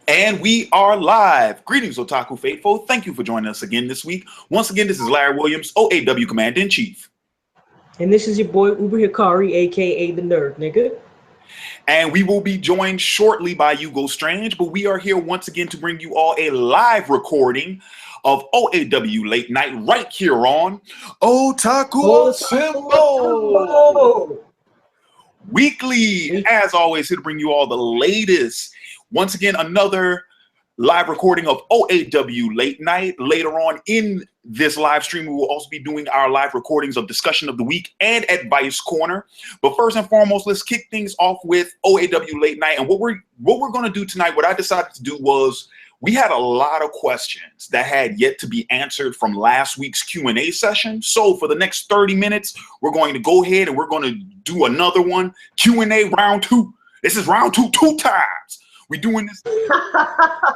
And we are live. Greetings, Otaku Faithful. Thank you for joining us again this week. Once again, this is Larry Williams, OAW Commander-in-Chief. And this is your boy, Uber Hikari, a.k.a. the Nerd, nigga. And we will be joined shortly by Ugo Strange, but we are here once again to bring you all a live recording of OAW Late Nite right here on Otaku Simple. Weekly, as always, here to bring you all the latest. Once again, another live recording of OAW Late Nite. Later on in this live stream, we will also be doing our live recordings of Discussion of the Week and Advice Corner. But first and foremost, let's kick things off with OAW Late Nite. And what we're going to do tonight, what I decided to do was, we had a lot of questions that had yet to be answered from last week's Q&A session. So for the next 30 minutes, we're going to go ahead and we're going to do another one, Q&A round 2. This is round 2 times. We're doing this.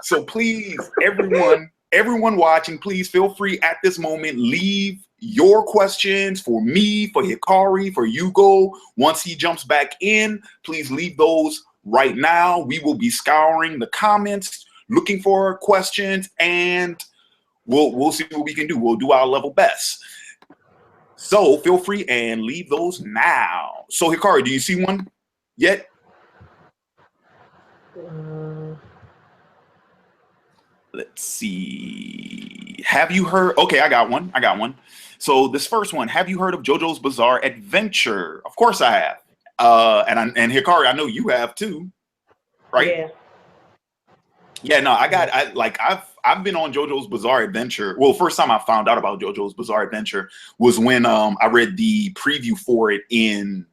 So please, everyone watching, please feel free at this moment, leave your questions for me, for Hikari, for Ugo. Once he jumps back in, please leave those right now. We will be scouring the comments, looking for questions, and we'll see what we can do. We'll do our level best. So feel free and leave those now. So Hikari, do you see one yet? Let's see. Have you heard? Okay, I got one. So this first one, have you heard of JoJo's Bizarre Adventure? Of course I have. And Hikari, I know you have too, right? Yeah. Yeah, no, I've been on JoJo's Bizarre Adventure. Well, first time I found out about JoJo's Bizarre Adventure was when I read the preview for it in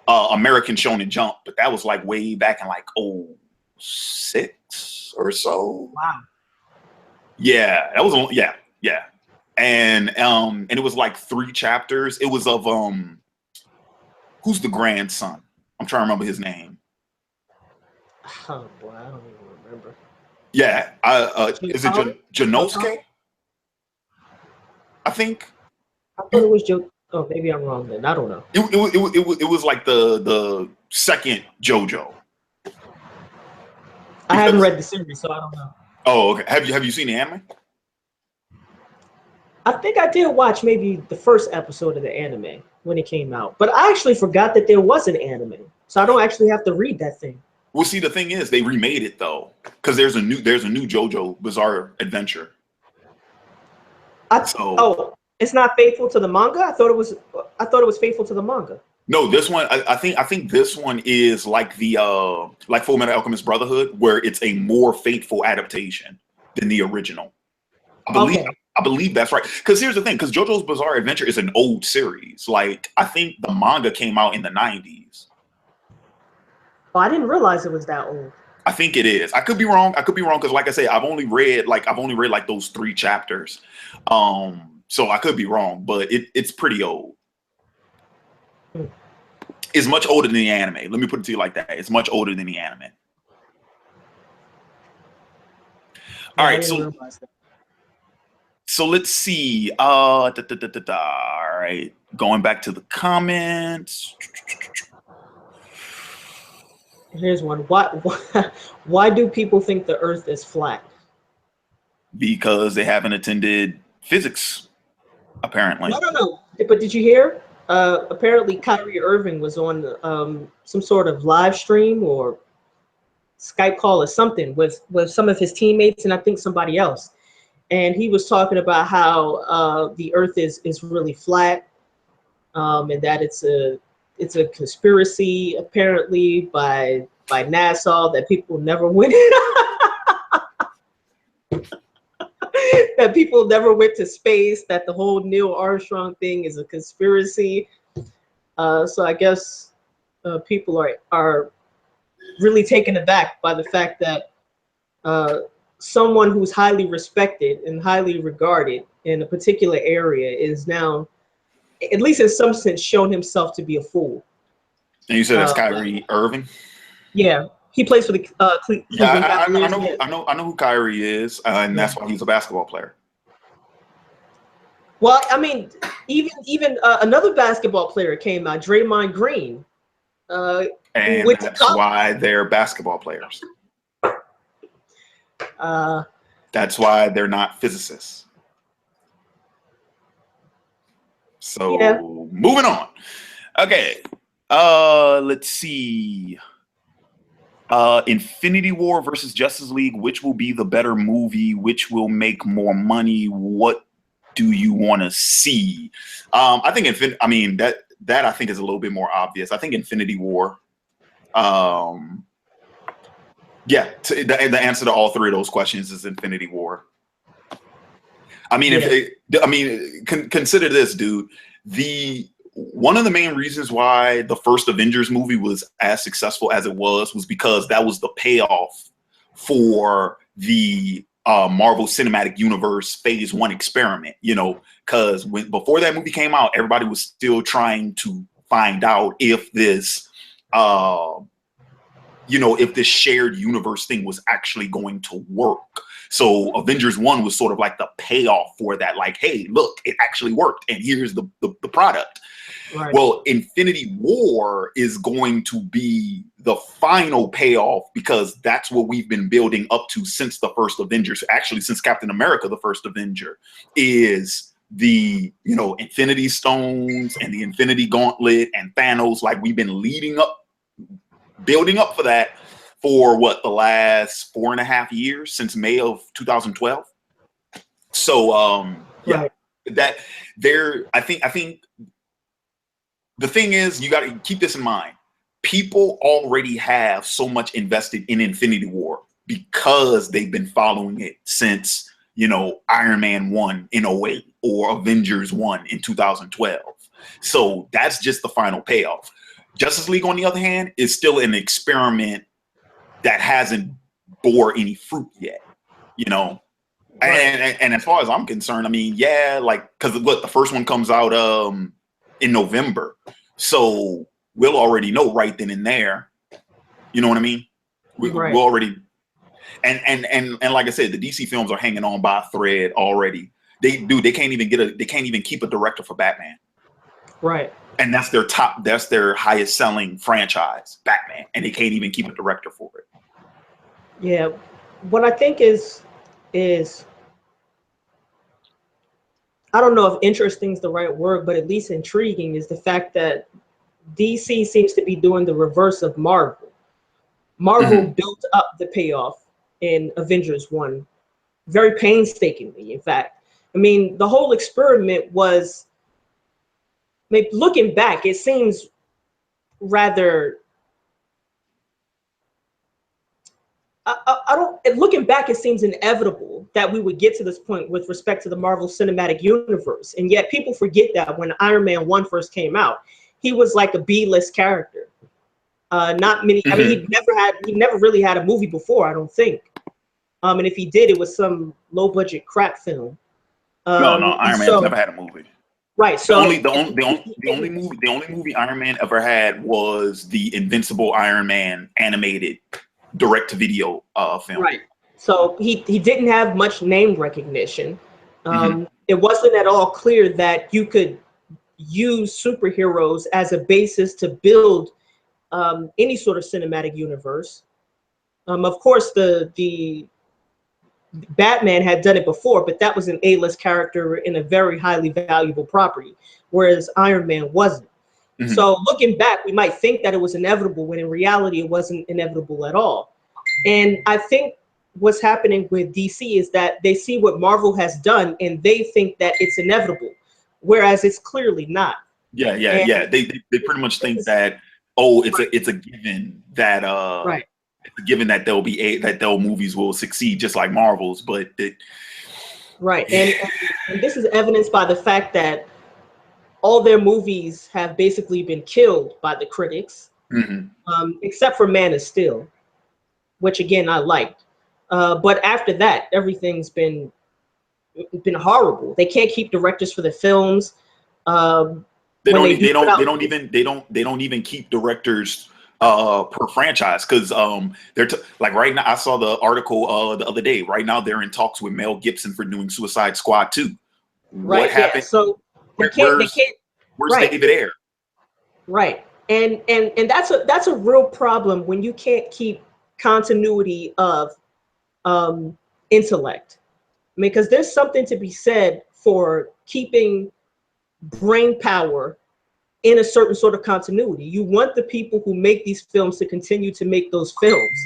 American Shonen Jump, but that was like way back in like 2006 or so. Wow. Yeah, that was yeah. And it was like 3 chapters. It was of who's the grandson? I'm trying to remember his name. Oh boy, I don't even remember. Yeah, is it Janosuke? I think. I thought it was Joe. Oh, maybe I'm wrong then. I don't know. It was like the second JoJo. I haven't read the series, so I don't know. Oh, okay. Have you seen the anime? I think I did watch maybe the first episode of the anime when it came out, but I actually forgot that there was an anime, so I don't actually have to read that thing. Well, see, the thing is, they remade it though, because there's a new JoJo Bizarre Adventure. Oh, it's not faithful to the manga? I thought it was faithful to the manga. No, this one I think this one is like the like Fullmetal Alchemist Brotherhood, where it's a more faithful adaptation than the original. I believe that's right. Because here's the thing, because JoJo's Bizarre Adventure is an old series. Like, I think the manga came out in the 90s. Oh, I didn't realize it was that old. I think it is. I could be wrong because, like I say, I've only read like those 3 chapters. So I could be wrong, but it's pretty old. It's much older than the anime. Let me put it to you like that. It's much older than the anime. All right, so let's see. All right, going back to the comments. Here's one. Why do people think the Earth is flat? Because they haven't attended physics, apparently. No. But did you hear? Apparently, Kyrie Irving was on some sort of live stream or Skype call or something with some of his teammates and I think somebody else. And he was talking about how the Earth is really flat, and that it's a conspiracy apparently by NASA that people never went that people never went to space, that the whole Neil Armstrong thing is a conspiracy. So I guess people are really taken aback by the fact that someone who's highly respected and highly regarded in a particular area is now, at least in some sense, shown himself to be a fool. And you said that's Kyrie Irving? Yeah, he plays for the Cleveland Cavaliers. I know who Kyrie is, and that's why he's a basketball player. Well, I mean, even another basketball player came out, Draymond Green. And that's why they're basketball players. That's why they're not physicists. So Yeah. moving on. Okay. Let's see. Infinity War versus Justice League, which will be the better movie? Which will make more money? What do you want to see? I think that I think is a little bit more obvious. I think Infinity War. Yeah, the answer to all three of those questions is Infinity War. I mean, consider this, dude. One of the main reasons why the first Avengers movie was as successful as it was because that was the payoff for the Marvel Cinematic Universe Phase 1 experiment. You know, because before that movie came out, everybody was still trying to find out if this if this shared universe thing was actually going to work. So Avengers 1 was sort of like the payoff for that. Like, hey, look, it actually worked. And here's the product. Right. Well, Infinity War is going to be the final payoff because that's what we've been building up to since the first Avengers. Actually, since Captain America, the first Avenger, is the, Infinity Stones and the Infinity Gauntlet and Thanos. Like, we've been building up for that for the last 4.5 years since May of 2012. So right. I think the thing is, you got to keep this in mind. People already have so much invested in Infinity War because they've been following it since Iron Man 1 in 2008 or Avengers 1 in 2012. So that's just the final payoff. Justice League, on the other hand, is still an experiment that hasn't bore any fruit yet, Right. And as far as I'm concerned, because the first one comes out in November, so we'll already know right then and there. You know what I mean? We'll already, and like I said, the DC films are hanging on by a thread already. They can't even keep a director for Batman. Right. And that's their highest selling franchise, Batman, and they can't even keep a director for it. Yeah, what I think is I don't know if interesting is the right word, but at least intriguing is the fact that DC seems to be doing the reverse of Marvel. Marvel built up the payoff in Avengers 1 very painstakingly, in fact. The whole experiment was, looking back, it seems rather looking back, it seems inevitable that we would get to this point with respect to the Marvel Cinematic Universe. And yet people forget that when Iron Man 1 first came out, he was like a B-list character. Not many, he never really had a movie before, I don't think. And if he did, it was some low budget crap film. No, Iron Man's never had a movie. Right. So the only movie Iron Man ever had was the Invincible Iron Man animated direct-to-video film. Right. So he didn't have much name recognition. It wasn't at all clear that you could use superheroes as a basis to build any sort of cinematic universe. Of course, the Batman had done it before, but that was an A-list character in a very highly valuable property, whereas Iron Man wasn't. So looking back, we might think that it was inevitable when in reality it wasn't inevitable at all. And I think what's happening with DC is that they see what Marvel has done and they think that it's inevitable, whereas it's clearly not. Yeah. They pretty much think that it's a given that it's a given that their movies will succeed just like Marvel's, but right. And this is evidenced by the fact that all their movies have basically been killed by the critics, except for Man of Steel, which again I liked. But after that, everything's been horrible. They can't keep directors for the films. They don't even keep directors per franchise because they're like right now. I saw the article the other day. Right now, they're in talks with Mel Gibson for doing Suicide Squad 2. What happened? Yeah. So where's David Ayer? Right, and that's a real problem when you can't keep continuity of intellect. I mean, because there's something to be said for keeping brain power in a certain sort of continuity. You want the people who make these films to continue to make those films.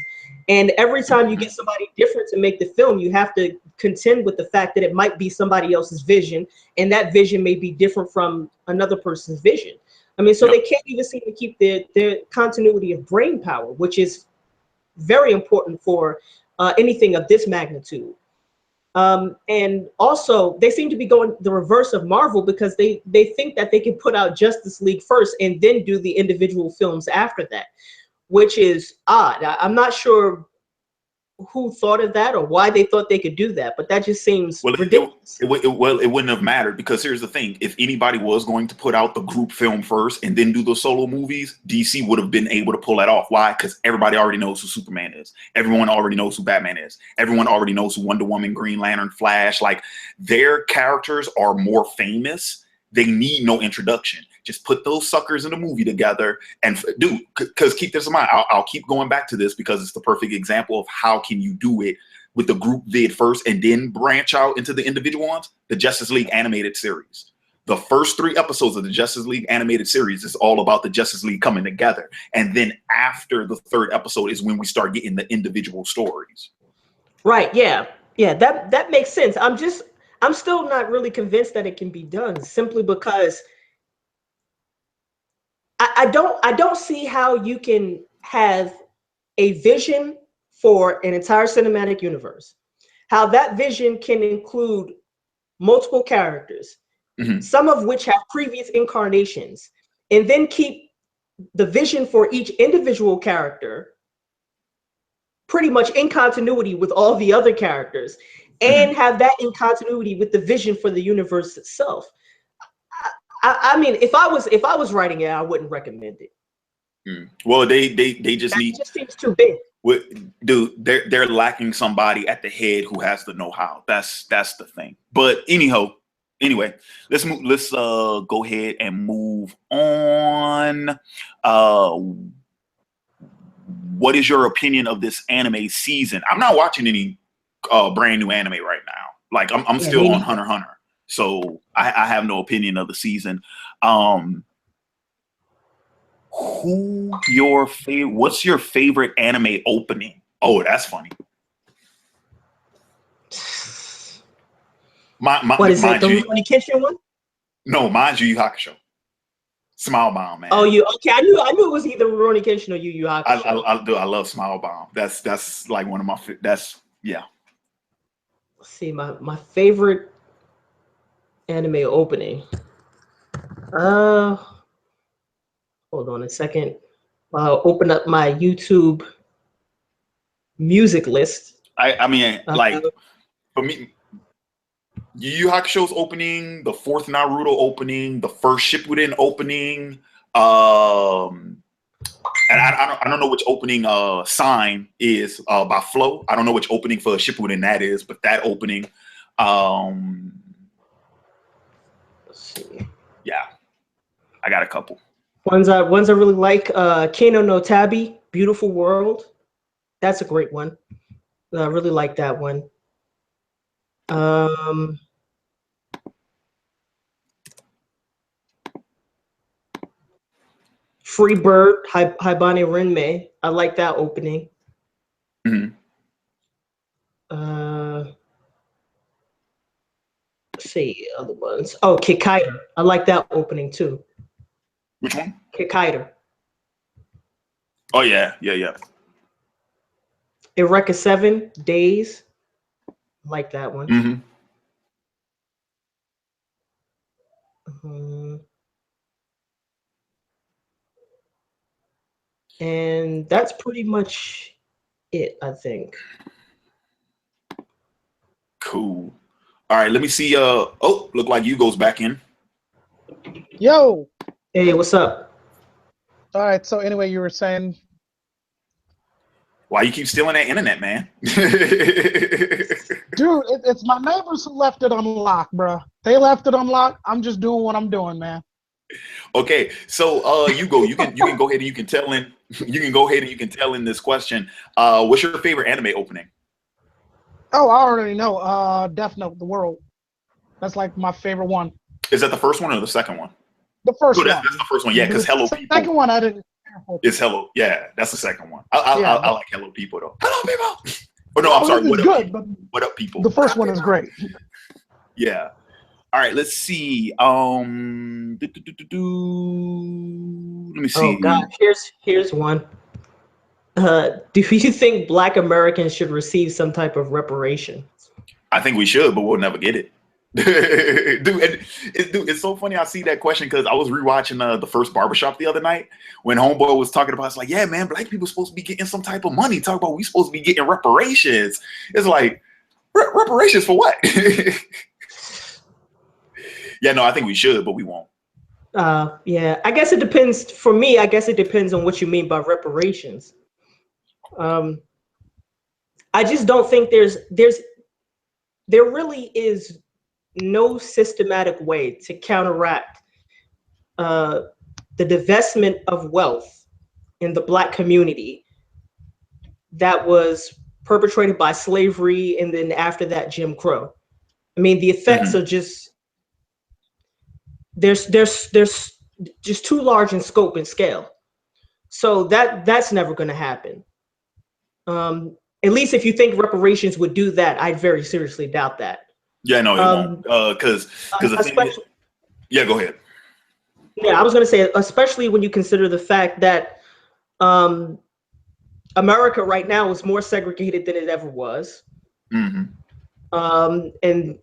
And every time you get somebody different to make the film, you have to contend with the fact that it might be somebody else's vision, and that vision may be different from another person's vision. I mean, so they can't even seem to keep their continuity of brain power, which is very important for anything of this magnitude. And also, they seem to be going the reverse of Marvel, because they think that they can put out Justice League first and then do the individual films after that, which is odd. I'm not sure who thought of that or why they thought they could do that, but that just seems ridiculous. It wouldn't have mattered, because here's the thing. If anybody was going to put out the group film first and then do the solo movies, DC would have been able to pull that off. Why? Because everybody already knows who Superman is. Everyone already knows who Batman is. Everyone already knows who Wonder Woman, Green Lantern, Flash. Like, their characters are more famous. They need no introduction. Just put those suckers in a movie together. And dude, because keep this in mind, I'll keep going back to this because it's the perfect example of how can you do it with the group vid first and then branch out into the individual ones. The Justice League animated series. The first 3 episodes of the Justice League animated series is all about the Justice League coming together. And then after the 3rd episode is when we start getting the individual stories. Right, yeah. Yeah, that makes sense. I'm still not really convinced that it can be done, simply because I don't see how you can have a vision for an entire cinematic universe, how that vision can include multiple characters, some of which have previous incarnations, and then keep the vision for each individual character pretty much in continuity with all the other characters, and have that in continuity with the vision for the universe itself. I mean, if I was writing it, I wouldn't recommend it. Well, they just That need. just seems too big. Dude, they're lacking somebody at the head who has the know-how. That's the thing. But anyway, let's go ahead and move on. What is your opinion of this anime season? I'm not watching any brand new anime right now. Like, I'm still on Hunter x Hunter. So I have no opinion of the season. What's your favorite anime opening? Oh, that's funny. What is it? The Rurouni Kenshin one? No, mine's Yu Yu Hakusho. Smile Bomb, man. Oh, okay. I knew it was either Rurouni Kenshin or Yu Yu Hakusho. I love Smile Bomb. That's like one of my. Yeah. Let's see, my favorite anime opening. Hold on a second. I'll open up my YouTube music list. I mean, like, for me, Yu Yu Hakusho's opening, the 4th Naruto opening, the 1st Shippuden opening, and I don't know which opening Sign is by Flow. I don't know which opening for Shippuden that is, but that opening, let's see. Yeah, I got a couple. Ones I really like, Kano no Tabi, Beautiful World. That's a great one. I really like that one. Free Bird, Haibane Renmei. I like that opening. Let's see, other ones. Oh, Kikaider. I like that opening too. Which one? Kikaider. Oh yeah. Eureka 7, Days. I like that one. And that's pretty much it, I think. Cool. All right, let me see. Oh, look like Ugo's back in. Yo. Hey, what's up? All right. So anyway, you were saying. Why you keep stealing that internet, man? Dude, it's my neighbors who left it unlocked, bro. They left it unlocked. I'm just doing what I'm doing, man. Okay, so Ugo, you can go ahead and you can tell in this question. What's your favorite anime opening? Oh, I already know. Death Note, The World. That's like my favorite one. Is that the first one or the second one? The first No, one. that's the first one. Yeah, because Hello People. Second one I didn't. It's Hello. Yeah, that's the second one. I like Hello People though. Hello People. Oh no, I'm sorry. It's good, but what up, people? The first one is great. Yeah. All right. Let's see. Let me see. Oh God, here's one. Do you think Black Americans should receive some type of reparation? I think we should, but we'll never get it. Dude, it's so funny I see that question because I was rewatching the first Barbershop the other night when Homeboy was talking about, it's like, yeah, man, Black people supposed to be getting some type of money. Talk about we supposed to be getting reparations. It's like, reparations for what? Yeah, no, I think we should, but we won't. Yeah, I guess it depends. For me, I guess it depends on what you mean by reparations. I just don't think there really is no systematic way to counteract the divestment of wealth in the Black community that was perpetrated by slavery and then after that Jim Crow. I mean, the effects are just there's just too large in scope and scale. So that's never going to happen. At least if you think reparations would do that, I'd very seriously doubt that. Yeah, no, it won't. Because the thing is, yeah, go ahead. Yeah, I was going to say, especially when you consider the fact that America right now is more segregated than it ever was. And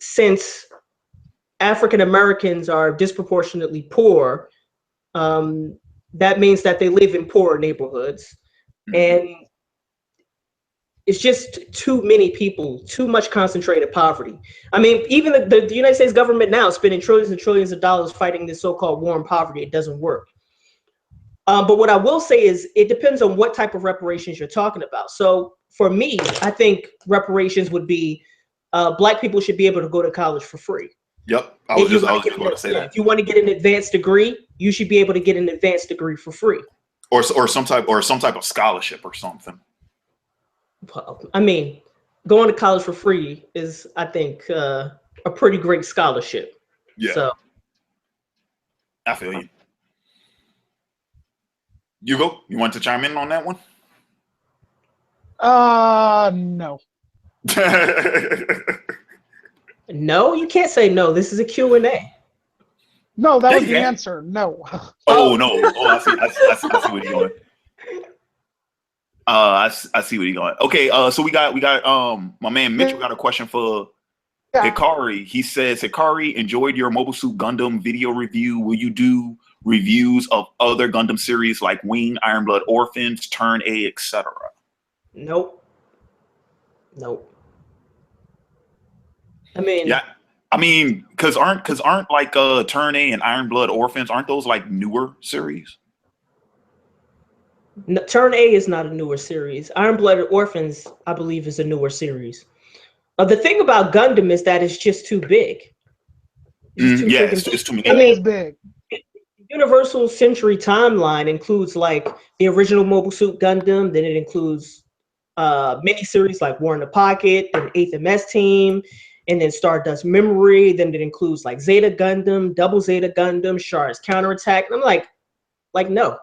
since African Americans are disproportionately poor, that means that they live in poorer neighborhoods. And it's just too many people, too much concentrated poverty. I mean, even the United States government now is spending trillions and trillions of dollars fighting this so-called war on poverty. It doesn't work. But what I will say is it depends on what type of reparations you're talking about. So for me, I think reparations would be Black people should be able to go to college for free. Yep. I was just going to say that. If you want to get an advanced degree, you should be able to get an advanced degree for free. Or some type of scholarship or something. Well, I mean, going to college for free is, I think, a pretty great scholarship. Yeah. So I feel you. Ugo, you want to chime in on that one? No. No, you can't say no. This is a Q&A. No, that was the answer. No. Oh no. Oh, I see what you're doing. I see what he's going. Okay, so we got my man Mitchell got a question for Hikari. He says, Hikari, enjoyed your Mobile Suit Gundam video review. Will you do reviews of other Gundam series like Wing, Iron Blood Orphans, Turn A, etc.? Nope. I mean, yeah. I mean, cause aren't like Turn A and Iron Blood Orphans, aren't those like newer series? No, Turn A is not a newer series. Iron Blood Orphans, I believe, is a newer series. The thing about Gundam is that it's just too big. It's too many. It is big. Universal Century timeline includes like the original Mobile Suit Gundam, then it includes miniseries like War in the Pocket, and 8th MS Team, and then Stardust Memory, then it includes like Zeta Gundam, Double Zeta Gundam, Char's Counterattack. And I'm like no.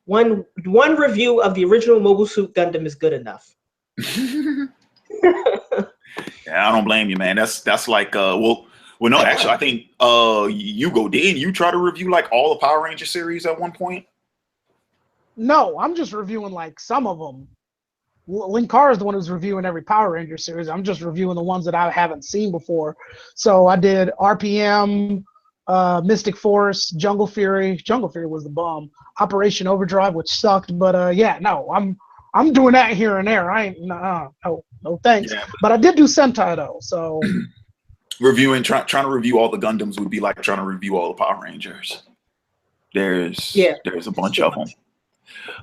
One review of the original Mobile Suit Gundam is good enough. Yeah, I don't blame you, man. That's like well no, actually I think Ugo, didn't you try to review like all the Power Ranger series at one point? No, I'm just reviewing like some of them. Linkar is the one who's reviewing every Power Ranger series. I'm just reviewing the ones that I haven't seen before. So I did RPM, Mystic Force, Jungle Fury. Jungle Fury was the bomb. Operation Overdrive, which sucked, but yeah, no, I'm doing that here and there. I ain't no thanks. Yeah. But I did do Sentai though, so trying to review all the Gundams would be like trying to review all the Power Rangers. There's a bunch of them.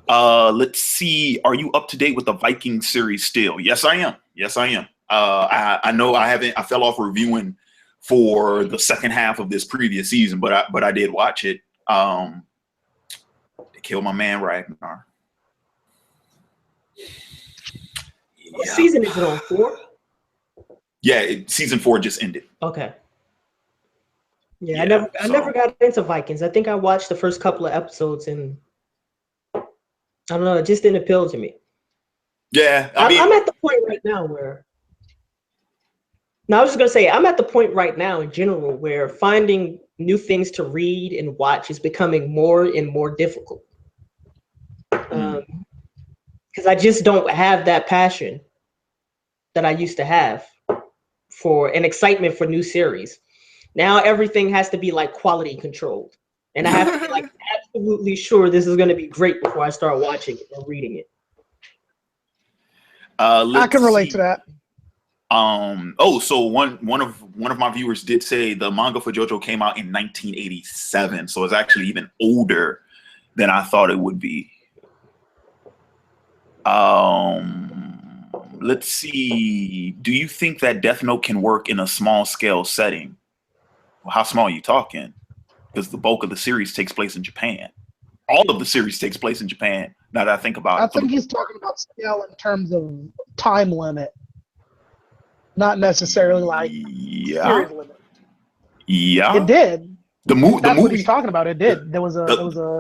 Let's see. Are you up to date with the Viking series still? Yes, I am. I know I fell off reviewing for the second half of this previous season, but I did watch it. They killed my man Ragnar. What season is it on? 4? Yeah, season 4 just ended. Okay. Yeah, Yeah, I never got into Vikings. I think I watched the first couple of episodes and I don't know, it just didn't appeal to me. Yeah, I'm at the point right now where. No, I was just gonna say I'm at the point right now in general where finding new things to read and watch is becoming more and more difficult. Because I just don't have that passion that I used to have for an excitement for new series. Now everything has to be like quality controlled, and I have to be like absolutely sure this is going to be great before I start watching it or reading it. I can relate to that. So one of my viewers did say the manga for JoJo came out in 1987, so it's actually even older than I thought it would be. Let's see. Do you think that Death Note can work in a small scale setting? Well, how small are you talking? Because the bulk of the series takes place in Japan. All of the series takes place in Japan. Now that I think about it. I think he's talking about scale in terms of time limit, not necessarily like series limit. Yeah. It did. The movie. What he's talking about. It did. There was a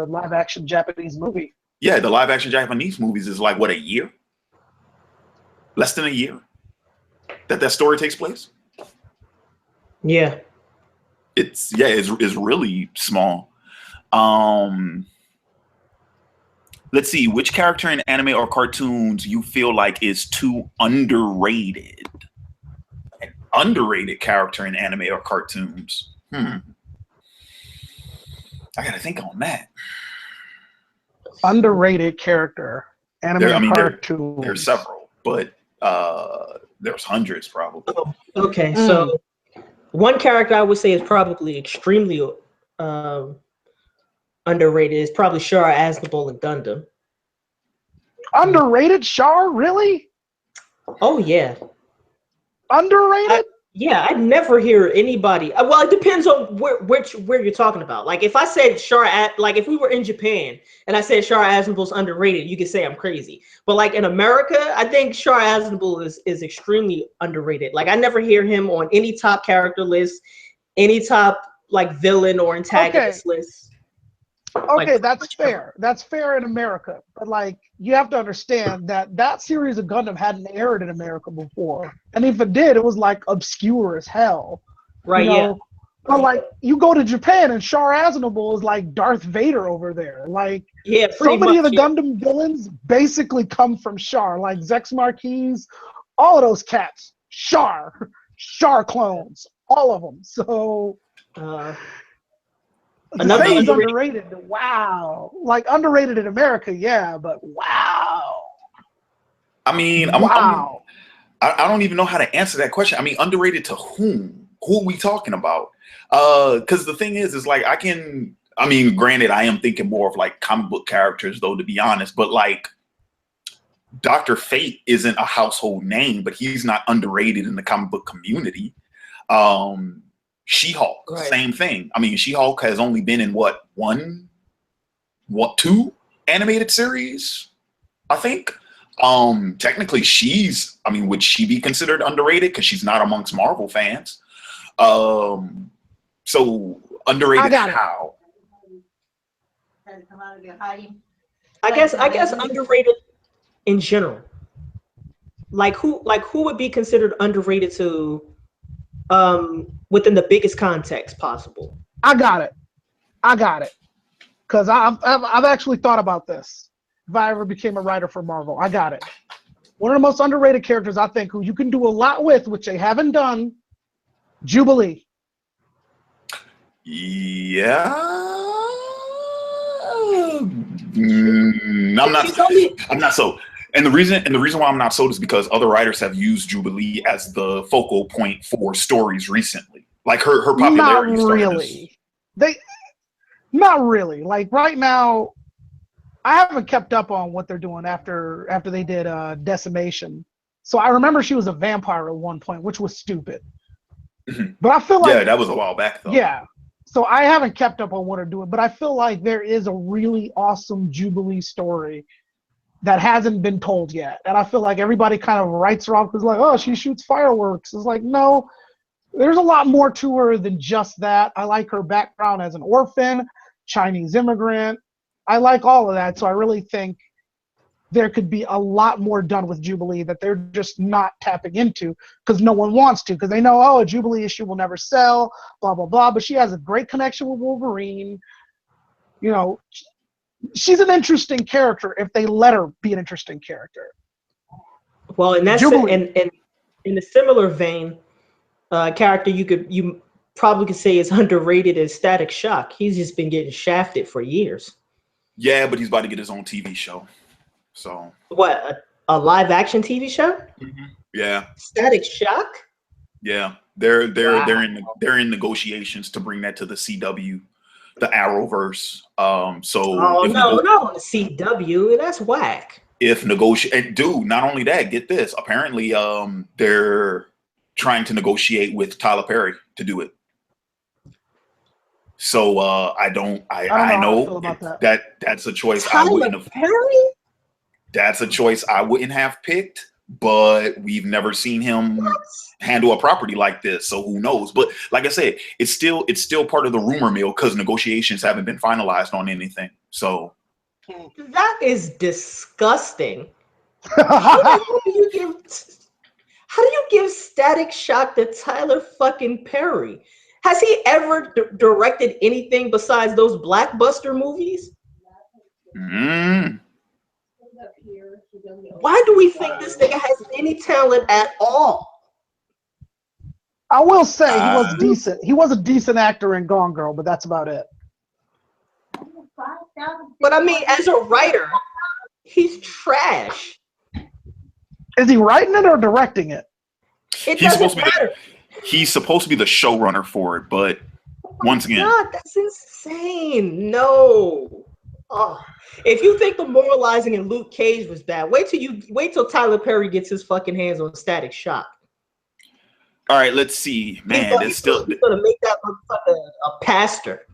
live action Japanese movie. Yeah, the live action Japanese movies is like what, a year? Less than a year that story takes place. Yeah. It's really small. Let's see, which character in anime or cartoons you feel like is too underrated? An underrated character in anime or cartoons. I gotta think on that. Underrated character, anime cartoons. There's several, but there's hundreds probably. Oh, okay, so one character I would say is probably extremely underrated is probably Shara Aznavour in Gundam. Underrated? Char? Really? Oh yeah. Underrated? I never hear anybody. Well, it depends on where you're talking about. Like if I said like if we were in Japan and I said Shara Aznavour's underrated, you could say I'm crazy. But like in America, I think Shara Aznavour is extremely underrated. Like I never hear him on any top character list, any top like villain or antagonist list. Okay, that's fair. That's fair in America. But like you have to understand that series of Gundam hadn't aired in America before. And if it did, it was like obscure as hell. Right, yeah. But like you go to Japan and Char Aznavour is like Darth Vader over there. Like so many of the Gundam villains basically come from Char, like Zex Marquis, all of those cats. Char clones, all of them. So another underrated. Wow. Like underrated in America, yeah, but wow. I mean, I don't even know how to answer that question. I mean, underrated to whom? Who are we talking about? Because the thing is like granted, I am thinking more of like comic book characters though, to be honest, but like Dr. Fate isn't a household name, but he's not underrated in the comic book community. She-Hulk, same thing. I mean, She-Hulk has only been in two animated series, I think. Technically would she be considered underrated because she's not amongst Marvel fans? So underrated how? I guess underrated in general. Like who would be considered underrated to within the biggest context possible? I got it. Because I've actually thought about this. If I ever became a writer for Marvel, I got it. One of the most underrated characters I think who you can do a lot with, which they haven't done, Jubilee. Yeah. I'm not so. And the reason why I'm not sold is because other writers have used Jubilee as the focal point for stories recently. Like her popularity. Not really. Like right now, I haven't kept up on what they're doing after they did Decimation. So I remember she was a vampire at one point, which was stupid. But I feel like that was a while back though. Yeah. So I haven't kept up on what they're doing, but I feel like there is a really awesome Jubilee story that hasn't been told yet. And I feel like everybody kind of writes her off because like, oh, she shoots fireworks. It's like, no, there's a lot more to her than just that. I like her background as an orphan, Chinese immigrant. I like all of that. So I really think there could be a lot more done with Jubilee that they're just not tapping into because no one wants to, because they know, oh, a Jubilee issue will never sell, blah, blah, blah. But she has a great connection with Wolverine. You know, she's an interesting character if they let her be an interesting character. Well, and that's and in a similar vein, character you probably could say is underrated is Static Shock. He's just been getting shafted for years. Yeah, but he's about to get his own TV show. So what, a live action TV show? Mm-hmm. Yeah. Static Shock? Yeah, they're in negotiations to bring that to the CW, the Arrowverse. So no, the CW, that's whack. If negotiate, dude, not only that, get this. Apparently, they're trying to negotiate with Tyler Perry to do it. So I know that's a choice I wouldn't have. Perry? That's a choice I wouldn't have picked, but we've never seen him handle a property like this, so who knows? But like I said, it's still part of the rumor mill because negotiations haven't been finalized on anything. So that is disgusting. How do you give Static Shock to Tyler fucking Perry? Has he ever directed anything besides those blockbuster movies? Why do we think this nigga has any talent at all? I will say he was decent. He was a decent actor in Gone Girl, but that's about it. But I mean, as a writer, he's trash. Is he writing it or directing it? He's supposed to be the showrunner for it, but once again, God, that's insane. No. Oh, if you think the moralizing in Luke Cage was bad, wait till Tyler Perry gets his fucking hands on Static Shock. All right, let's see. Man, he's gonna make that motherfucker a pastor.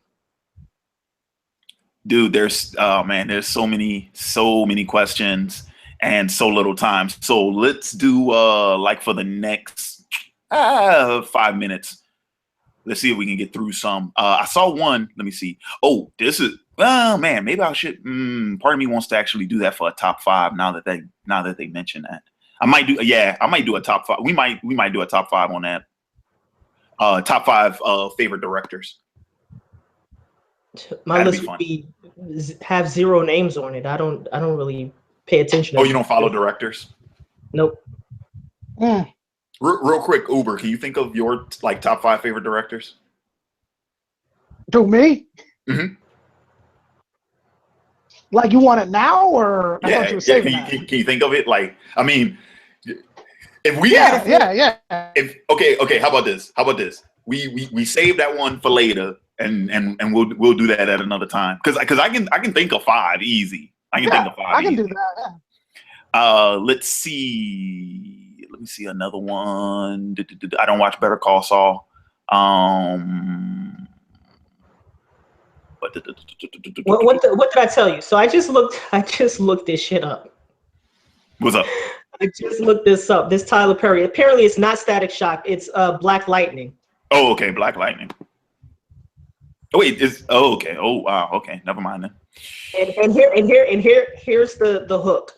Dude, there's so many questions and so little time. So let's do like for the next 5 minutes. Let's see if we can get through some. I saw one. Let me see. Oh, this is. Oh man, maybe I should. Part of me wants to actually do that for a top 5 now that they mention that. I might do. Yeah, I might do a top 5. We might do a top 5 on that. Top 5 favorite directors. My list would have 0 names on it. I don't really pay attention. Oh, you don't follow directors? Nope. Real quick, Uber, can you think of your like top 5 favorite directors? To me? Mm-hmm. Like you want it now, or I thought you were saving that. Can you think of it? Like, I mean, if we okay. How about this? We save that one for later, and we'll do that at another time. Because I can think of 5 easy. I can think of 5. I can do that. Yeah. Let's see. Let me see another one. I don't watch Better Call Saul. What did I tell you? So I just looked this shit up. What's up? I just looked this up. This Tyler Perry. Apparently, it's not Static Shock. It's Black Lightning. Oh, okay, Black Lightning. Oh wait, okay. Oh wow, okay. Never mind then. Here's the hook.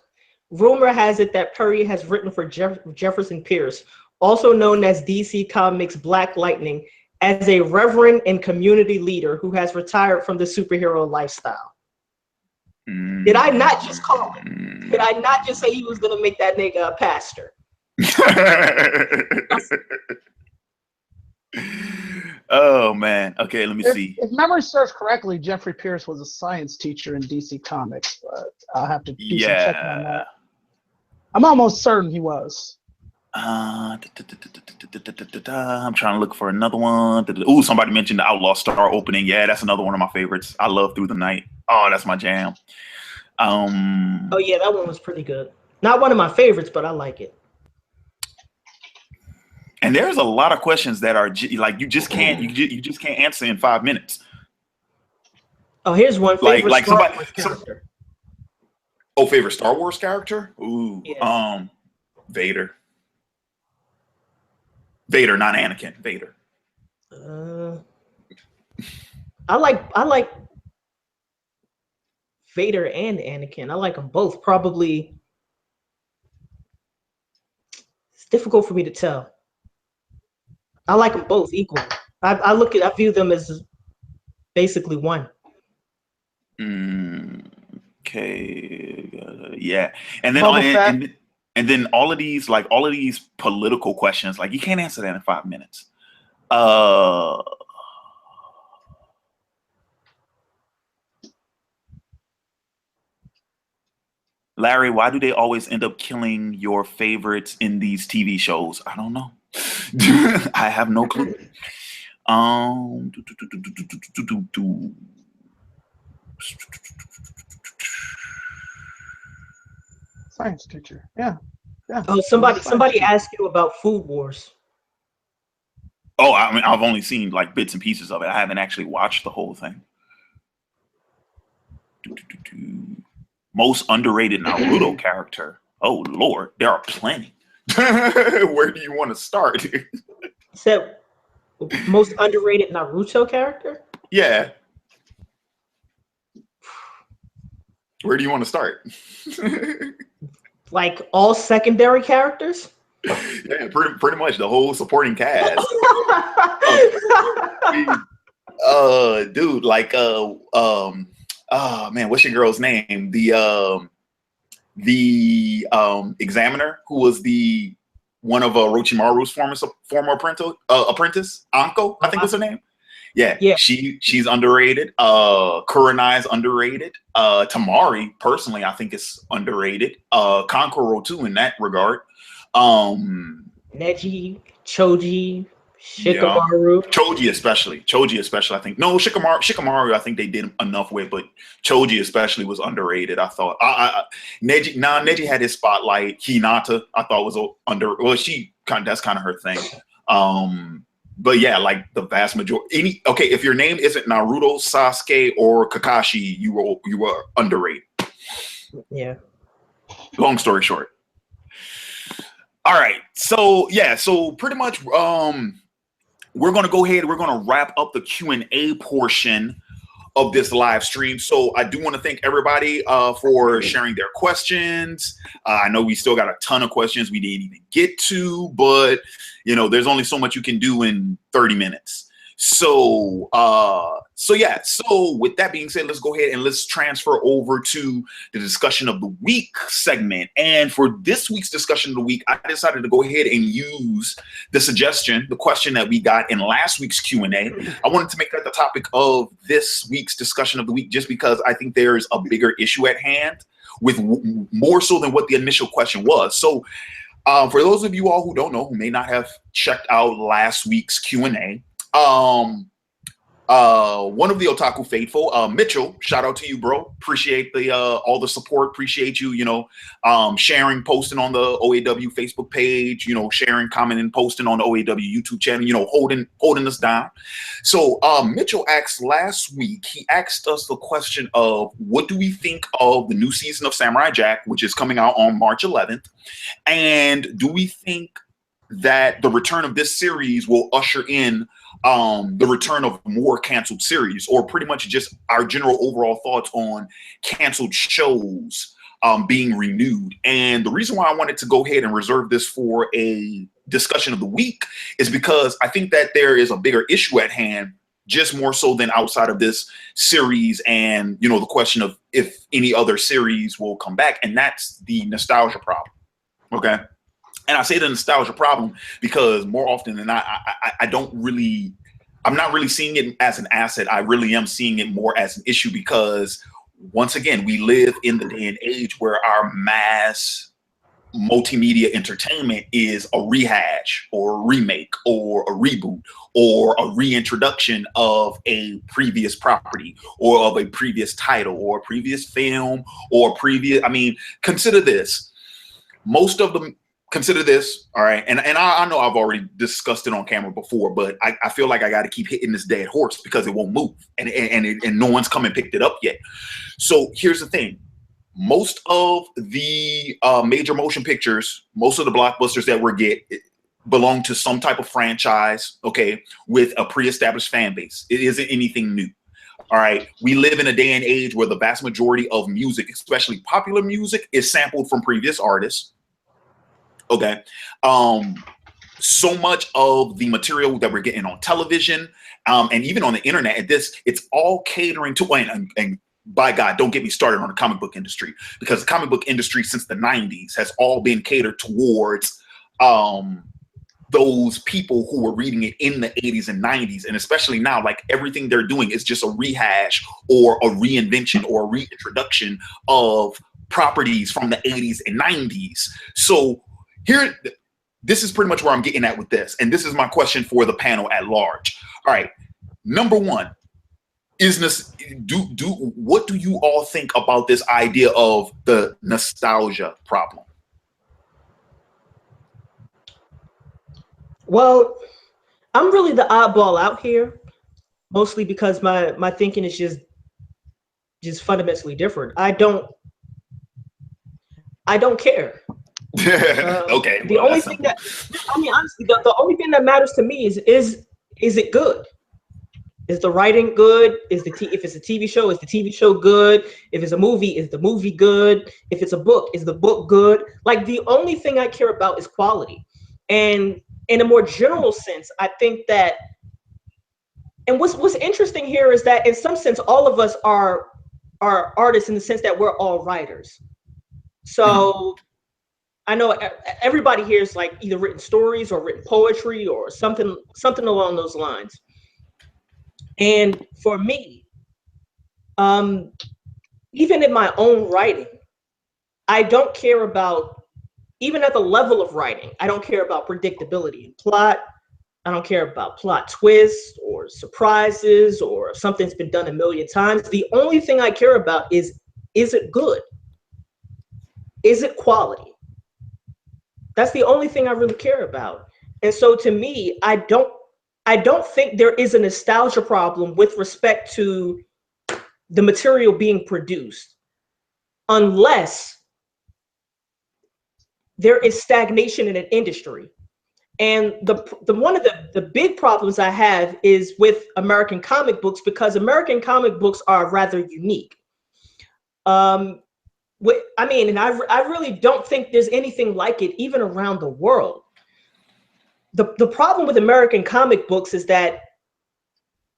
Rumor has it that Perry has written for Jefferson Pierce, also known as DC Comics Black Lightning, as a reverend and community leader who has retired from the superhero lifestyle. Did I not just call it? Did I not just say he was going to make that nigga a pastor? Oh, man. Okay, let me see. If memory serves correctly, Jeffrey Pierce was a science teacher in DC Comics, but I'll have to do some checking on that. I'm almost certain he was. I'm trying to look for another one. Ooh, somebody mentioned the Outlaw Star opening. Yeah, that's another one of my favorites. I love Through the Night. Oh, that's my jam. Oh yeah, that one was pretty good. Not one of my favorites, but I like it. And there's a lot of questions that are like you just can't answer in 5 minutes. Oh, here's one favorite. Like somebody. Oh, favorite Star Wars character? Ooh, Yeah. Vader. Vader, not Anakin. Vader. I like Vader and Anakin. I like them both. Probably it's difficult for me to tell. I like them both equally. I view them as basically one. Okay, yeah, and then Boba Fett. and then all of these political questions, like you can't answer that in 5 minutes. Larry, why do they always end up killing your favorites in these TV shows? I don't know. I have no clue. Science teacher. Yeah. Oh, somebody asked you about Food Wars. Oh, I mean, I've only seen like bits and pieces of it. I haven't actually watched the whole thing. Most underrated Naruto character. Oh Lord, there are plenty. Where do you want to start? Said most underrated Naruto character? Yeah. Where do you want to start? Like all secondary characters? Yeah, pretty much the whole supporting cast. Dude, like man, what's your girl's name? The examiner who was the one of Orochimaru's former apprentice, Anko, I think was her name. Yeah. She's underrated. Kurenai's underrated. Tamari, personally, I think is underrated. Kankuro too in that regard. Neji, Choji, Shikamaru. Yeah. Choji especially, I think. No, Shikamaru, I think they did enough with, but Choji especially was underrated, I thought. Neji had his spotlight. Hinata, I thought was that's kind of her thing. But yeah, like the vast majority. If your name isn't Naruto, Sasuke, or Kakashi, you were underrated. Yeah. Long story short. All right, so pretty much we're gonna go ahead. We're gonna wrap up the Q&A portion of this live stream. So I do want to thank everybody for sharing their questions. I know we still got a ton of questions we didn't even get to, but there's only so much you can do in 30 minutes. So with that being said, let's go ahead and let's transfer over to the discussion of the week segment. And for this week's discussion of the week, I decided to go ahead and use the question that we got in last week's Q&A. I wanted to make that the topic of this week's discussion of the week, just because I think there's a bigger issue at hand with more so than what the initial question was. So for those of you all who don't know, who may not have checked out last week's Q&A, one of the Otaku faithful, Mitchell, shout out to you, bro. Appreciate all the support. Appreciate you, sharing, posting on the OAW Facebook page, sharing, commenting, posting on the OAW YouTube channel, holding us down. So Mitchell asked last week, he asked us the question of what do we think of the new season of Samurai Jack, which is coming out on March 11th? And do we think that the return of this series will usher in the return of more canceled series, or pretty much just our general overall thoughts on canceled shows being renewed? And the reason why I wanted to go ahead and reserve this for a discussion of the week is because I think that there is a bigger issue at hand, just more so than outside of this series and, the question of if any other series will come back. And that's the nostalgia problem. Okay. And I say the nostalgia problem because more often than not, I'm not really seeing it as an asset. I really am seeing it more as an issue because, once again, we live in the day and age where our mass multimedia entertainment is a rehash or a remake or a reboot or a reintroduction of a previous property or of a previous title or a previous film or consider this. Consider this, all right, and I know I've already discussed it on camera before, but I feel like I got to keep hitting this dead horse because it won't move, and no one's come and picked it up yet. So here's the thing: most of the major motion pictures, most of the blockbusters that we get belong to some type of franchise, okay, with a pre-established fan base. It isn't anything new. All right. We live in a day and age where the vast majority of music, especially popular music, is sampled from previous artists. Okay. So much of the material that we're getting on television, and even on the internet, it's all catering to, and by God, don't get me started on the comic book industry, because the comic book industry since the 90s has all been catered towards those people who were reading it in the 80s and 90s. And especially now, like, everything they're doing is just a rehash or a reinvention or a reintroduction of properties from the 80s and 90s. So here, this is pretty much where I'm getting at with this. And this is my question for the panel at large. All right. Number one, what do you all think about this idea of the nostalgia problem? Well, I'm really the oddball out here, mostly because my thinking is just fundamentally different. I don't care. Okay. The only thing that, I mean, honestly, the only thing that matters to me is it good? Is the writing good? If it's a TV show, is the TV show good? If it's a movie, is the movie good? If it's a book, is the book good? Like, the only thing I care about is quality. And in a more general sense, I think that, and what's interesting here is that in some sense, all of us are artists in the sense that we're all writers. So I know everybody here is like either written stories or written poetry or something along those lines. And for me, even in my own writing, I don't care about, even at the level of writing, I don't care about predictability in plot. I don't care about plot twists or surprises or if something's been done a million times. The only thing I care about is it good? Is it quality? That's the only thing I really care about. And so to me, I don't think there is a nostalgia problem with respect to the material being produced, unless there is stagnation in an industry. And the one of the big problems I have is with American comic books, because American comic books are rather unique. I mean, and I really don't think there's anything like it even around the world. The problem with American comic books is that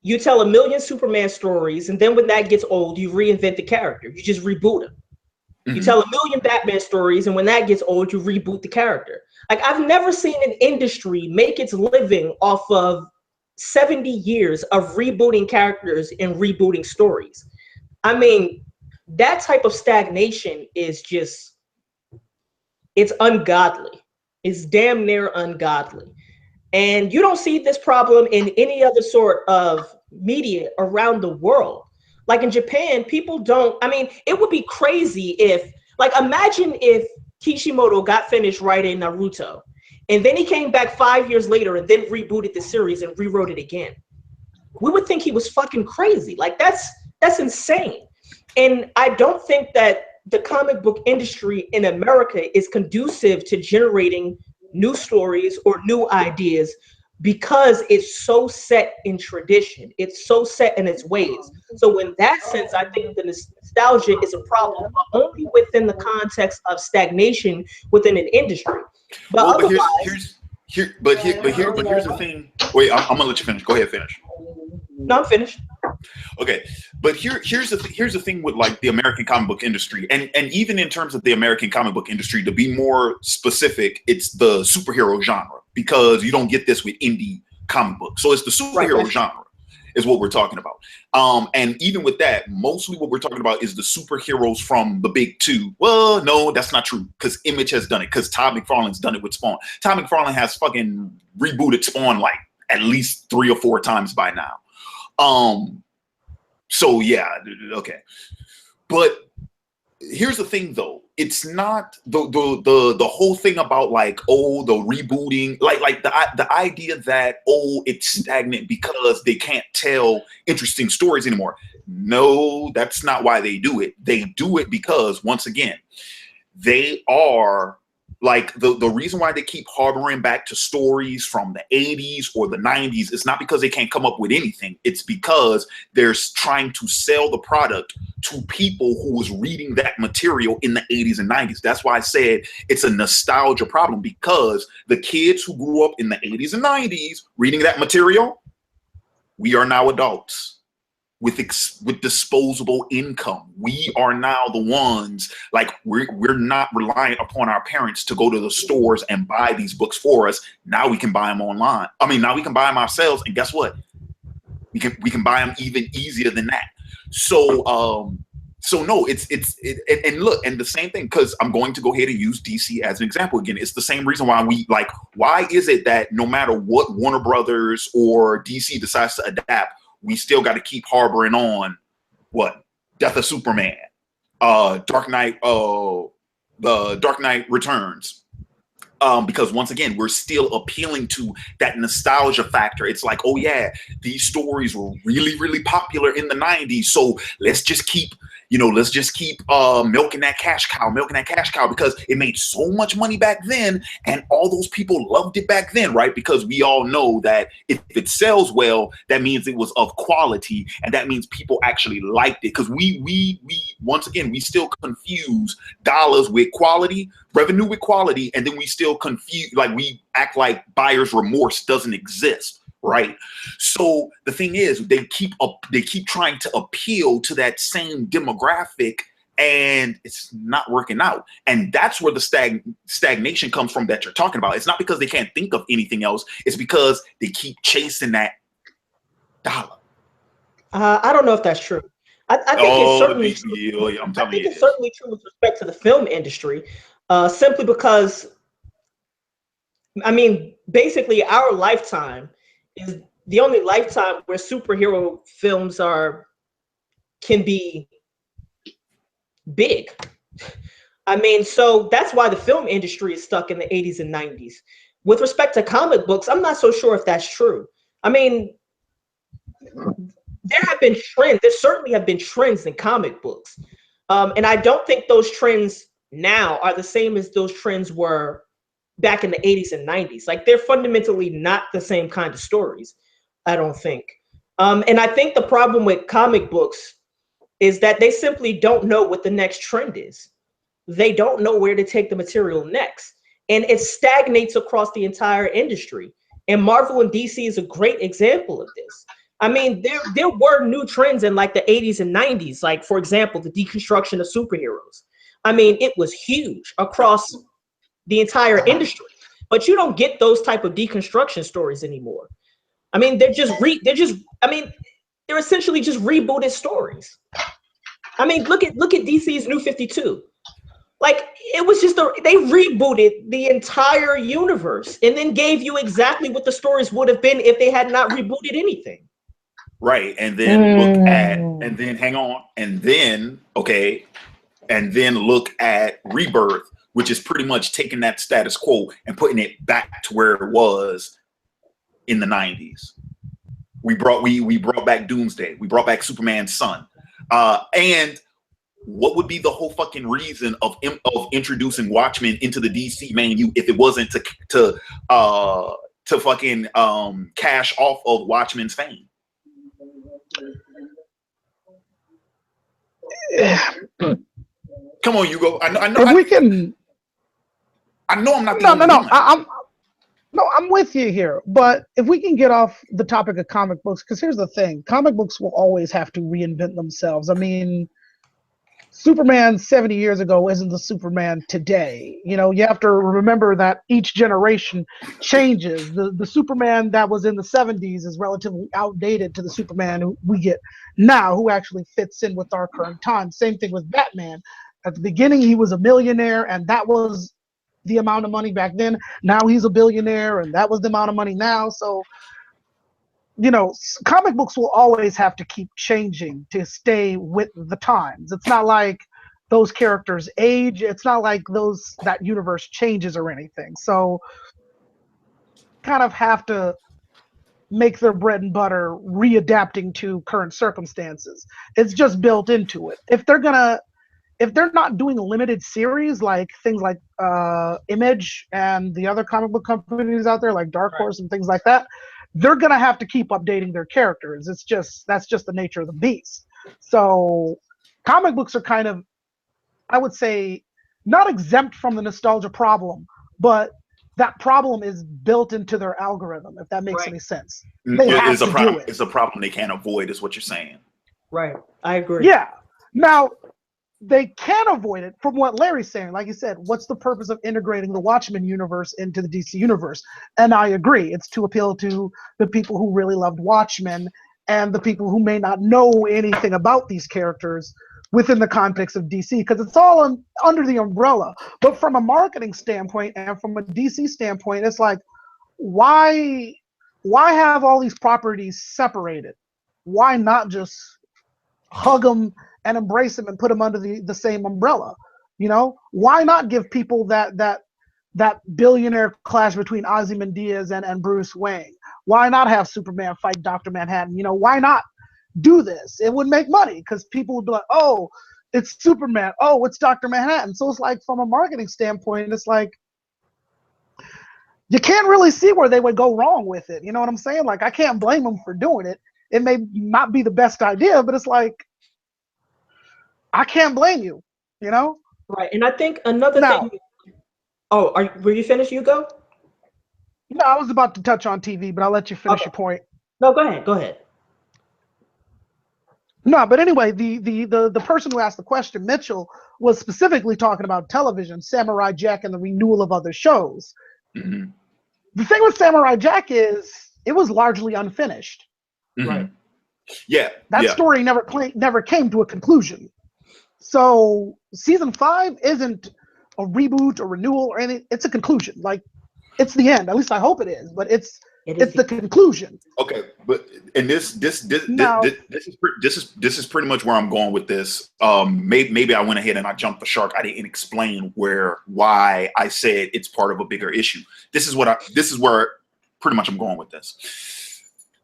you tell a million Superman stories, and then when that gets old, you reinvent the character. You just reboot him. You tell a million Batman stories, and when that gets old, you reboot the character. Like, I've never seen an industry make its living off of 70 years of rebooting characters and rebooting stories. I mean, that type of stagnation is just, it's ungodly. It's damn near ungodly. And you don't see this problem in any other sort of media around the world. Like in Japan, people don't, I mean, it would be crazy if, like, imagine if Kishimoto got finished writing Naruto, and then he came back 5 years later and then rebooted the series and rewrote it again. We would think he was fucking crazy. Like, that's insane. And I don't think that the comic book industry in America is conducive to generating new stories or new ideas, because it's so set in tradition. It's so set in its ways. So in that sense, I think the nostalgia is a problem, but only within the context of stagnation within an industry. But well, otherwise, here's the thing. Wait, I'm gonna let you finish. Go ahead, finish. No, I'm finished. Okay, but here's the thing with, like, the American comic book industry, and even in terms of the American comic book industry, to be more specific, it's the superhero genre, because you don't get this with indie comic books. So it's the superhero genre is what we're talking about. And even with that, mostly what we're talking about is the superheroes from the big two. Well, no, that's not true, because Image has done it, because Todd McFarlane's done it with Spawn. Todd McFarlane has fucking rebooted Spawn like at least 3 or 4 times by now. So yeah, okay. But here's the thing though, it's not the whole thing about like, oh, the rebooting, like the idea that, oh, it's stagnant because they can't tell interesting stories anymore. No, that's not why they do it. They do it because, once again, they are like the reason why they keep harboring back to stories from the 80s or the 90s is not because they can't come up with anything. It's because they're trying to sell the product to people who was reading that material in the 80s and 90s. That's why I said it's a nostalgia problem, because the kids who grew up in the 80s and 90s reading that material, we are now adults with disposable income. We are now the ones, like, we're not reliant upon our parents to go to the stores and buy these books for us. Now we can buy them online. I mean, now we can buy them ourselves, and guess what? We can buy them even easier than that. So no, and look, and the same thing, because I'm going to go ahead and use DC as an example again. It's the same reason why why is it that no matter what Warner Brothers or DC decides to adapt, we still got to keep harboring on what? Death of Superman, Dark Knight, the Dark Knight Returns. Because once again, we're still appealing to that nostalgia factor. It's like, oh yeah, these stories were really, really popular in the 90s. So let's just keep milking that cash cow, because it made so much money back then, and all those people loved it back then, right? Because we all know that if it sells well, that means it was of quality, and that means people actually liked it. Because we once again, we still confuse dollars with quality, revenue with quality, and then we still confuse, like, we act like buyer's remorse doesn't exist. Right. So the thing is, they keep trying to appeal to that same demographic, and it's not working out. And that's where the stagnation comes from that you're talking about. It's not because they can't think of anything else. It's because they keep chasing that dollar. I don't know if that's true. I think it's certainly true. I'm telling you, it's certainly true with respect to the film industry, simply because, I mean, basically our lifetime is the only lifetime where superhero films can be big. I mean, so that's why the film industry is stuck in the 80s and 90s. With respect to comic books, I'm not so sure if that's true. I mean, there certainly have been trends in comic books. And I don't think those trends now are the same as those trends were back in the 80s and 90s. Like, they're fundamentally not the same kind of stories, I don't think. And I think the problem with comic books is that they simply don't know what the next trend is. They don't know where to take the material next. And it stagnates across the entire industry. And Marvel and DC is a great example of this. I mean, there were new trends in like the 80s and 90s. Like, for example, the deconstruction of superheroes. I mean, it was huge across the entire industry, but you don't get those type of deconstruction stories anymore. I mean, they're essentially just rebooted stories. I mean, look at DC's New 52. Like, it was just they rebooted the entire universe and then gave you exactly what the stories would have been if they had not rebooted anything. Right, and then look at Rebirth, which is pretty much taking that status quo and putting it back to where it was in the 90s. We brought back Doomsday. We brought back Superman's son. And what would be the whole fucking reason of introducing Watchmen into the DC menu if it wasn't to fucking cash off of Watchmen's fame? Come on, Ugo. I know. If we can. I know I'm not the only one. I'm with you here. But if we can get off the topic of comic books, because here's the thing: comic books will always have to reinvent themselves. I mean, Superman 70 years ago isn't the Superman today. You know, you have to remember that each generation changes. The Superman that was in the 70s is relatively outdated to the Superman who we get now, who actually fits in with our current time. Same thing with Batman. At the beginning, he was a millionaire, and that was the amount of money back then. Now he's a billionaire, and that was the amount of money now. So, you know, comic books will always have to keep changing to stay with the times. It's not like those characters age. It's not like that universe changes or anything. So kind of have to make their bread and butter readapting to current circumstances. It's just built into it. If they're not doing a limited series like things like Image and the other comic book companies out there like Dark Horse and things like that, they're gonna have to keep updating their characters. That's just the nature of the beast. So comic books are kind of, I would say, not exempt from the nostalgia problem, but that problem is built into their algorithm, if that makes any sense. They have to do it. It's a problem they can't avoid, is what you're saying. Right. I agree. Yeah. Now, they can avoid it from what Larry's saying. Like you said, what's the purpose of integrating the Watchmen universe into the DC universe? And I agree. It's to appeal to the people who really loved Watchmen and the people who may not know anything about these characters within the context of DC, because it's all under the umbrella. But from a marketing standpoint and from a DC standpoint, it's like, why have all these properties separated? Why not just hug them and embrace them and put them under the same umbrella? You know, why not give people that billionaire clash between Ozymandias and Bruce Wayne? Why not have Superman fight Dr. Manhattan? You know, why not do this? It would make money because people would be like, oh, it's Superman. Oh, it's Dr. Manhattan. So it's like, from a marketing standpoint, it's like, you can't really see where they would go wrong with it. You know what I'm saying? Like, I can't blame them for doing it. It may not be the best idea, but it's like, I can't blame you, you know? Right. And I think another thing. Oh, were you finished, Ugo? No, I was about to touch on TV, but I'll let you finish your point. No, go ahead. Go ahead. No, but anyway, the person who asked the question, Mitchell, was specifically talking about television, Samurai Jack, and the renewal of other shows. Mm-hmm. The thing with Samurai Jack is it was largely unfinished. Mm-hmm. Right. Yeah. That story never came to a conclusion. So season 5 isn't a reboot or renewal or anything. It's a conclusion. Like, it's the end. At least I hope it is. But it's the conclusion. Okay, but and this is pretty much where I'm going with this. Maybe I went ahead and I jumped the shark. I didn't explain why I said it's part of a bigger issue. This is where pretty much I'm going with this.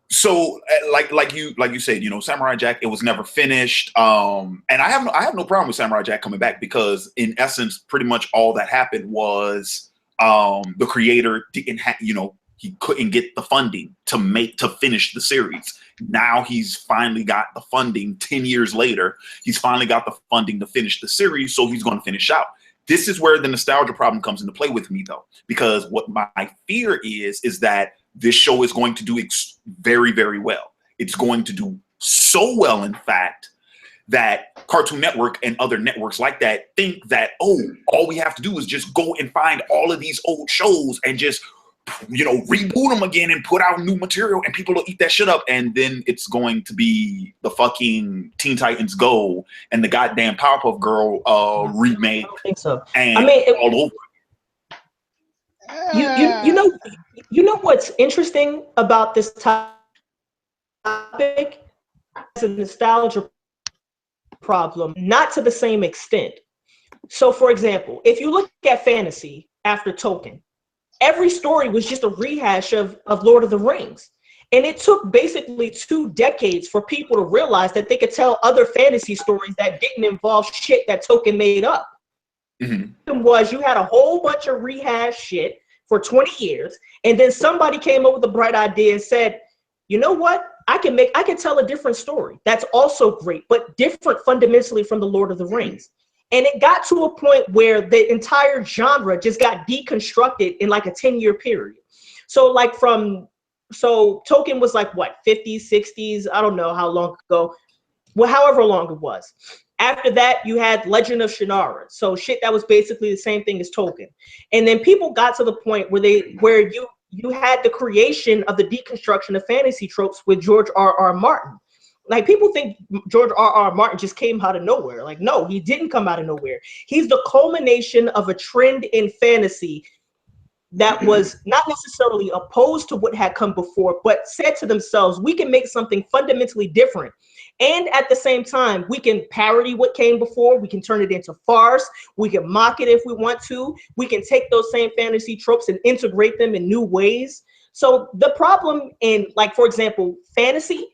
So like you said, you know, Samurai Jack, it was never finished. And I have no problem with Samurai Jack coming back, because in essence, pretty much all that happened was the creator didn't have, you know, he couldn't get the funding to finish the series. Now he's finally got the funding 10 years later. He's finally got the funding to finish the series, so he's going to finish out. This is where the nostalgia problem comes into play with me, though, because what my fear is that this show is going to do very, very well. It's going to do so well, in fact, that Cartoon Network and other networks like that think that, oh, all we have to do is just go and find all of these old shows and just, you know, reboot them again and put out new material, and people will eat that shit up. And then it's going to be the fucking Teen Titans Go and the goddamn Powerpuff Girl remake. I don't think so. And all over. You know what's interesting about this topic? It's a nostalgia problem, not to the same extent. So, for example, if you look at fantasy after Tolkien, every story was just a rehash of Lord of the Rings. And it took basically 2 decades for people to realize that they could tell other fantasy stories that didn't involve shit that Tolkien made up. Mm-hmm. Was you had a whole bunch of rehash shit for 20 years, and then somebody came up with a bright idea and said, you know what? I can tell a different story. That's also great, but different fundamentally from the Lord of the Rings. And it got to a point where the entire genre just got deconstructed in like a 10-year period. So Tolkien was like, what, 50s, 60s? I don't know how long ago. Well, however long it was. After that, you had Legend of Shannara. So shit that was basically the same thing as Tolkien. And then people got to the point where you had the creation of the deconstruction of fantasy tropes with George R.R. Martin. Like, people think George R.R. Martin just came out of nowhere. Like, no, he didn't come out of nowhere. He's the culmination of a trend in fantasy that was not necessarily opposed to what had come before, but said to themselves, we can make something fundamentally different. And at the same time, we can parody what came before. We can turn it into farce. We can mock it if we want to. We can take those same fantasy tropes and integrate them in new ways. So the problem in, like, for example, fantasy,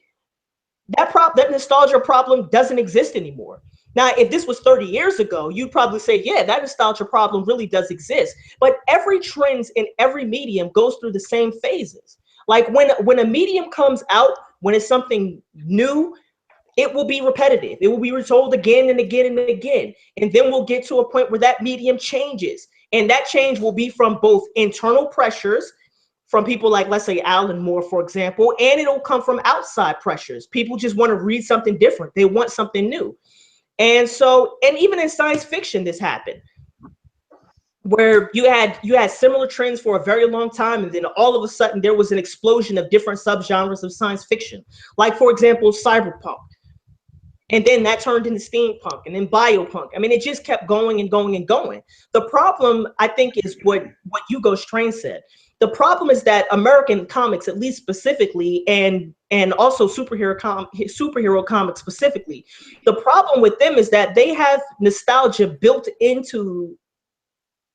that nostalgia problem doesn't exist anymore. Now, if this was 30 years ago, you'd probably say, yeah, that nostalgia problem really does exist. But every trend in every medium goes through the same phases. Like when a medium comes out, when it's something new, it will be repetitive. It will be retold again and again and again. And then we'll get to a point where that medium changes. And that change will be from both internal pressures, from people like, let's say, Alan Moore, for example, and it'll come from outside pressures. People just want to read something different. They want something new. And so, and even in science fiction, this happened, where you had similar trends for a very long time, and then all of a sudden there was an explosion of different subgenres of science fiction, like, for example, cyberpunk. And then that turned into steampunk and then biopunk. I mean, it just kept going and going and going. The problem, I think, is what Ugo Strange said. The problem is that American comics, at least specifically, and also superhero comics specifically, the problem with them is that they have nostalgia built into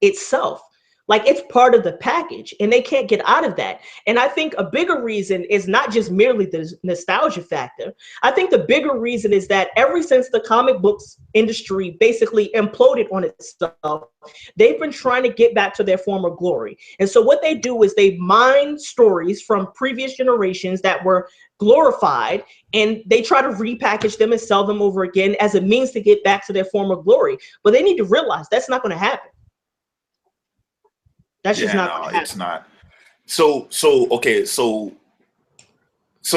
itself. Like, it's part of the package, and they can't get out of that. And I think a bigger reason is not just merely the nostalgia factor. I think the bigger reason is that ever since the comic books industry basically imploded on itself, they've been trying to get back to their former glory. And so what they do is they mine stories from previous generations that were glorified, and they try to repackage them and sell them over again as a means to get back to their former glory. But they need to realize that's not going to happen. That's just not gonna happen. It's not. So okay, so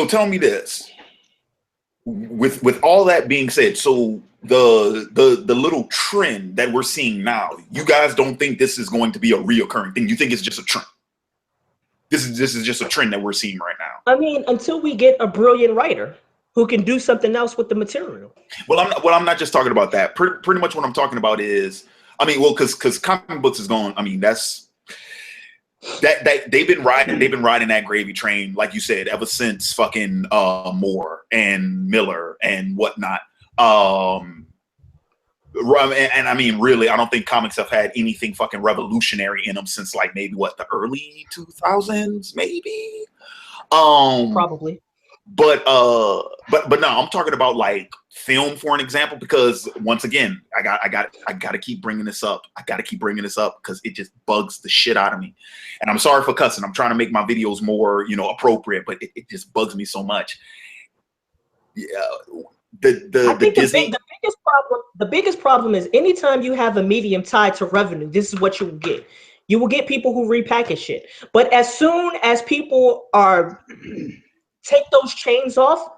tell me this. With all that being said, so the little trend that we're seeing now, you guys don't think this is going to be a reoccurring thing? You think it's just a trend? This is just a trend that we're seeing right now. I mean, until we get a brilliant writer who can do something else with the material. Well, I'm not just talking about that. Pretty much what I'm talking about is, I mean, well, because comic books is going. I mean, that's. That they've been riding that gravy train, like you said, ever since fucking Moore and Miller and whatnot. And I mean, really, I don't think comics have had anything fucking revolutionary in them since, like, maybe what, the early 2000s, maybe. Probably. But no, I'm talking about, like, film, for an example, because once again, I got to keep bringing this up. I got to keep bringing this up because it just bugs the shit out of me. And I'm sorry for cussing. I'm trying to make my videos more, appropriate, but it just bugs me so much. Yeah, the Disney. The biggest problem is anytime you have a medium tied to revenue, this is what you will get. You will get people who repackage shit. But as soon as people take those chains off,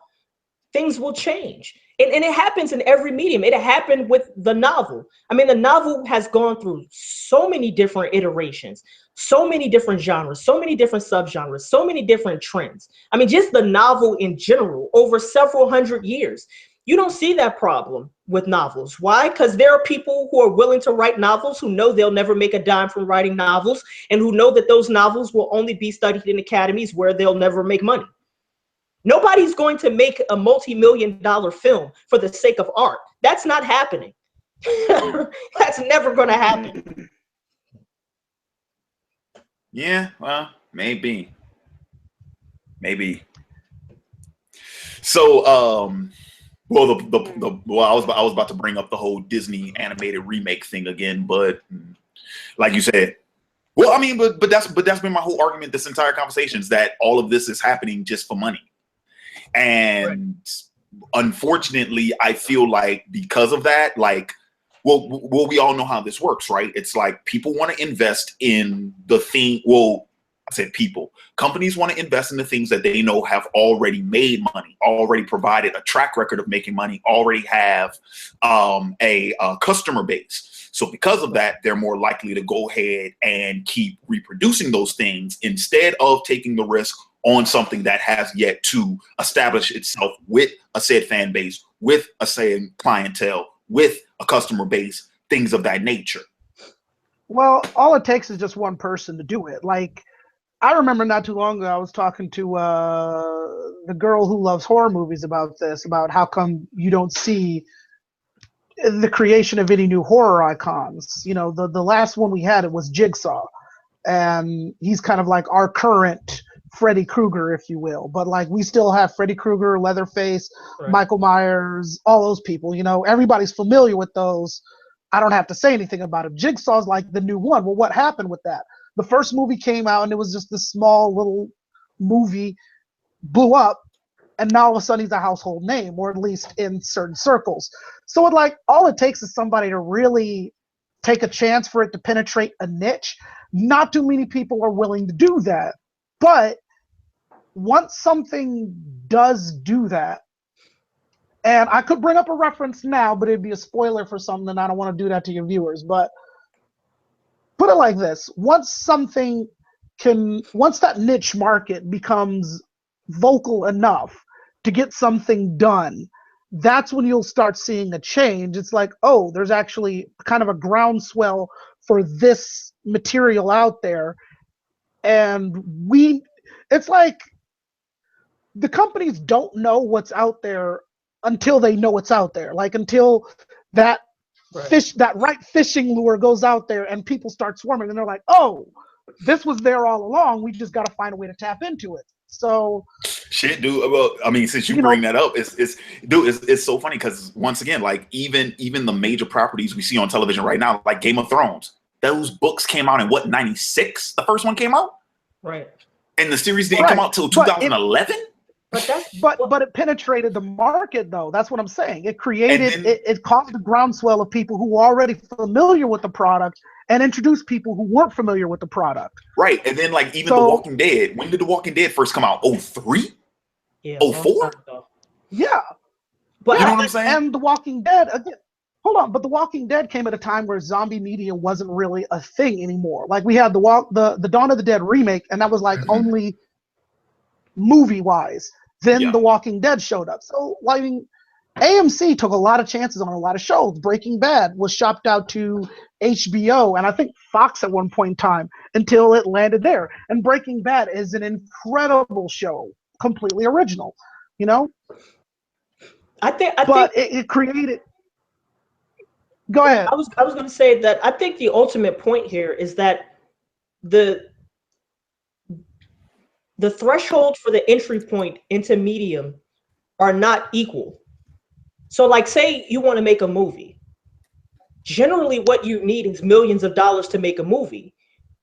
things will change. And it happens in every medium. It happened with the novel. I mean, the novel has gone through so many different iterations, so many different genres, so many different subgenres, so many different trends. I mean, just the novel in general over several hundred years. You don't see that problem with novels. Why? Because there are people who are willing to write novels who know they'll never make a dime from writing novels, and who know that those novels will only be studied in academies where they'll never make money. Nobody's going to make a multi-million-dollar film for the sake of art. That's not happening. That's never going to happen. Yeah, well, maybe. So, well, I was about to bring up the whole Disney animated remake thing again, but like you said, well, I mean, but that's been my whole argument this entire conversation, is that all of this is happening just for money. And unfortunately, I feel like because of that, like, well, we all know how this works, right? It's like people want to invest in the thing. Well, I said people. Companies want to invest in the things that they know have already made money, already provided a track record of making money, already have a customer base. So because of that, they're more likely to go ahead and keep reproducing those things instead of taking the risk on something that has yet to establish itself with a said fan base, with a said clientele, with a customer base, things of that nature. Well, all it takes is just one person to do it. Like, I remember not too long ago, I was talking to the girl who loves horror movies about this, about how come you don't see the creation of any new horror icons. You know, the last one we had, it was Jigsaw, and he's kind of like our current Freddy Krueger, if you will. But like, we still have Freddy Krueger, Leatherface, right, Michael Myers, all those people. You know, everybody's familiar with those. I don't have to say anything about him. Jigsaw's like the new one. Well, what happened with that? The first movie came out and it was just this small little movie, blew up, and now all of a sudden he's a household name, or at least in certain circles. So it like, all it takes is somebody to really take a chance for it to penetrate a niche. Not too many people are willing to do that. But once something does do that, and I could bring up a reference now, but it'd be a spoiler for something, and I don't want to do that to your viewers, but put it like this. Once that niche market becomes vocal enough to get something done, that's when you'll start seeing a change. It's like, oh, there's actually kind of a groundswell for this material out there. And it's like the companies don't know what's out there until they know it's out there. Like, until that that right fishing lure goes out there and people start swarming, and they're like, oh, this was there all along. We just got to find a way to tap into it. So shit, dude. Well, I mean, since you bring that up, it's so funny because once again, like even the major properties we see on television right now, like Game of Thrones, those books came out in what, 96? The first one came out, right? And the series didn't come out till 2011. But it penetrated the market, though. That's what I'm saying. It created, it caused a groundswell of people who were already familiar with the product and introduced people who weren't familiar with the product. Right. And then like even The Walking Dead. When did The Walking Dead first come out? 03? Yeah. 04? Yeah. But you know what I'm saying? And The Walking Dead, again, hold on, but The Walking Dead came at a time where zombie media wasn't really a thing anymore. Like, we had the Dawn of the Dead remake, and that was like only movie-wise. Then The Walking Dead showed up. So, like, AMC took a lot of chances on a lot of shows. Breaking Bad was shopped out to HBO, and I think Fox at one point in time, until it landed there. And Breaking Bad is an incredible show, completely original, you know? I think it created... Go ahead. I was going to say that I think the ultimate point here is that the threshold for the entry point into medium are not equal. So like, say you want to make a movie. Generally what you need is millions of dollars to make a movie.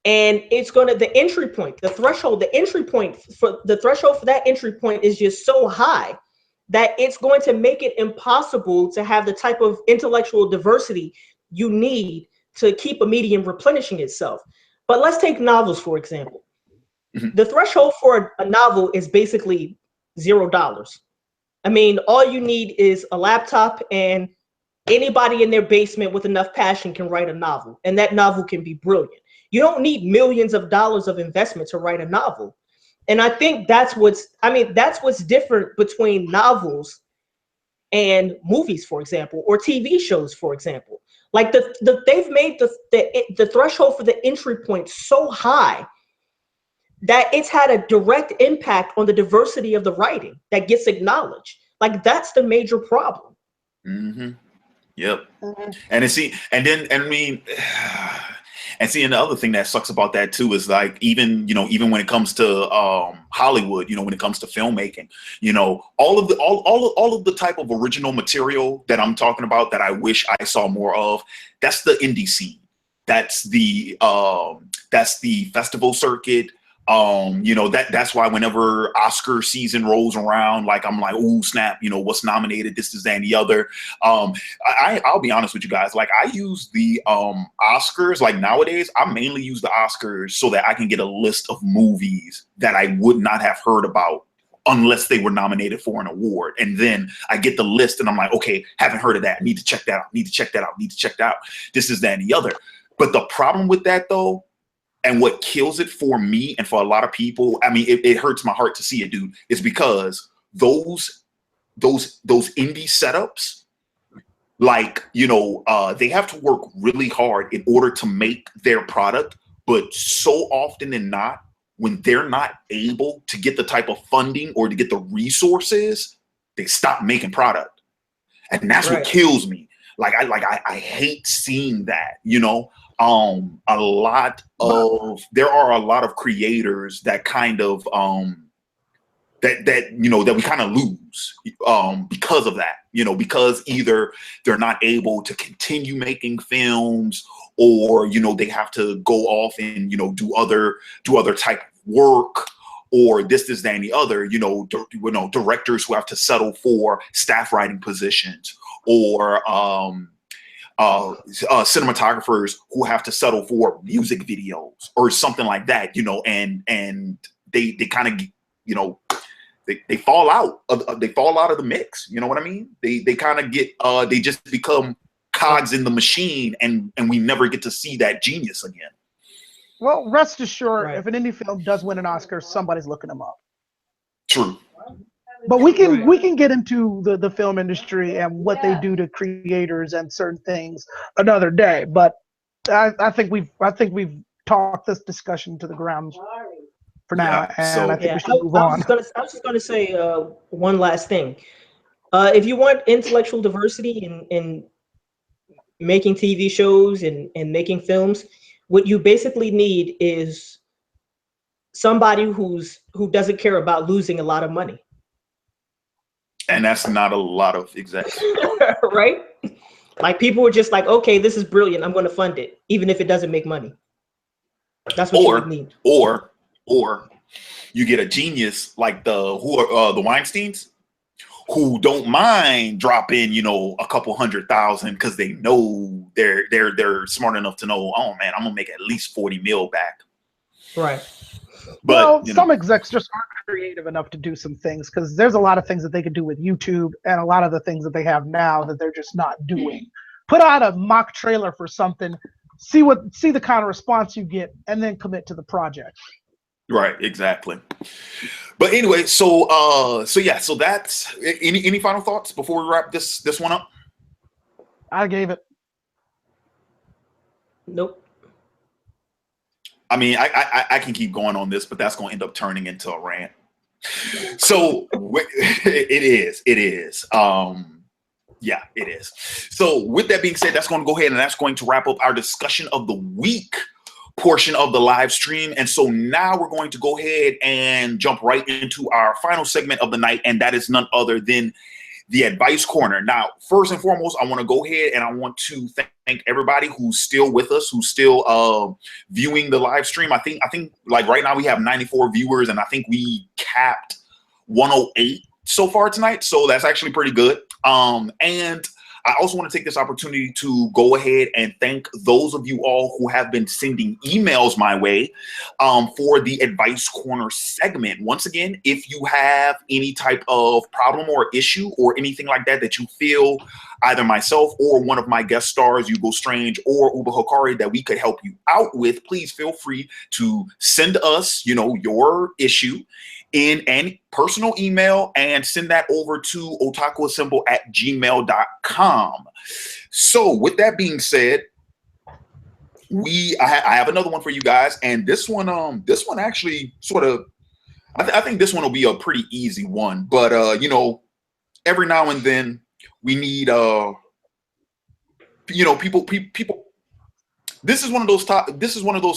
And it's going to, the entry point, the threshold for that entry point is just so high that it's going to make it impossible to have the type of intellectual diversity you need to keep a medium replenishing itself. But let's take novels, for example. The threshold for a novel is basically $0. I mean, all you need is a laptop, and anybody in their basement with enough passion can write a novel, and that novel can be brilliant. You don't need millions of dollars of investment to write a novel. And I think that's what's different between novels and movies, for example, or TV shows, for example. Like they've made the threshold for the entry point so high that it's had a direct impact on the diversity of the writing that gets acknowledged. Like, that's the major problem. Yep. And the other thing that sucks about that too is like, even when it comes to Hollywood, when it comes to filmmaking, all of the type of original material that I'm talking about that I wish I saw more of, that's the indie scene. That's the festival circuit. That's why whenever Oscar season rolls around, like, I'm like, ooh, snap, what's nominated, this, that, and the other. I'll be honest with you guys. Like, I use the Oscars, like, nowadays, I mainly use the Oscars so that I can get a list of movies that I would not have heard about unless they were nominated for an award. And then I get the list and I'm like, okay, haven't heard of that. Need to check that out. Need to check that out. Need to check that out. This is that and the other. But the problem with that, though, and what kills it for me and for a lot of people, I mean, it hurts my heart to see it, dude, is because those indie setups, like, they have to work really hard in order to make their product. But so often than not, when they're not able to get the type of funding or to get the resources, they stop making product. And that's what kills me. Like I hate seeing that, you know. There are a lot of creators that kind of that you know that we kind of lose because of that, you know, because either they're not able to continue making films, or you know they have to go off and you know do other type of work, or this that, and the other, you know, directors who have to settle for staff writing positions, or cinematographers who have to settle for music videos or something like that, you know, and they kind of, you know, they fall out of the mix. You know what I mean? They kind of get they just become cogs in the machine, and we never get to see that genius again. Well, rest assured, if an indie film does win an Oscar, somebody's looking them up. True. But we can get into the film industry and what they do to creators and certain things another day. But I think we've talked this discussion to the ground for now, and I think we should move on. I was just gonna say one last thing. If you want intellectual diversity in making TV shows and making films, what you basically need is somebody who doesn't care about losing a lot of money. And that's not a lot of execs. Right? Like people were just like, okay, this is brilliant, I'm going to fund it, even if it doesn't make money. That's what you would need. Or you get a genius like the Weinsteins, who don't mind dropping, you know, a couple $100,000 because they know they're smart enough to know, oh man, I'm gonna make at least 40 mil back. Right. But some execs just aren't creative enough to do some things, because there's a lot of things that they could do with YouTube and a lot of the things that they have now that they're just not doing. Put out a mock trailer for something, see the kind of response you get, and then commit to the project. Right, exactly. But anyway, so that's any final thoughts before we wrap this one up? I gave it. Nope. I mean, I can keep going on this, but that's going to end up turning into a rant. So it is. Yeah, it is. So with that being said, that's going to go ahead and that's going to wrap up our discussion of the week portion of the live stream. And so now we're going to go ahead and jump right into our final segment of the night, and that is none other than the advice corner. Now, first and foremost, I want to go ahead and I want to thank everybody who's still with us, who's still viewing the live stream. I think like right now we have 94 viewers, and I think we capped 108 so far tonight. So that's actually pretty good. And I also want to take this opportunity to go ahead and thank those of you all who have been sending emails my way for the Advice Corner segment. Once again, if you have any type of problem or issue or anything like that that you feel either myself or one of my guest stars, Ugo Strange or Uber Hikari, that we could help you out with, please feel free to send us, you know, your issue in any personal email and send that over to otakuassemble@gmail.com. So with that being said, I have another one for you guys, and this one actually sort of, I think this one will be a pretty easy one, but you know, every now and then we need you know, people. This is one of those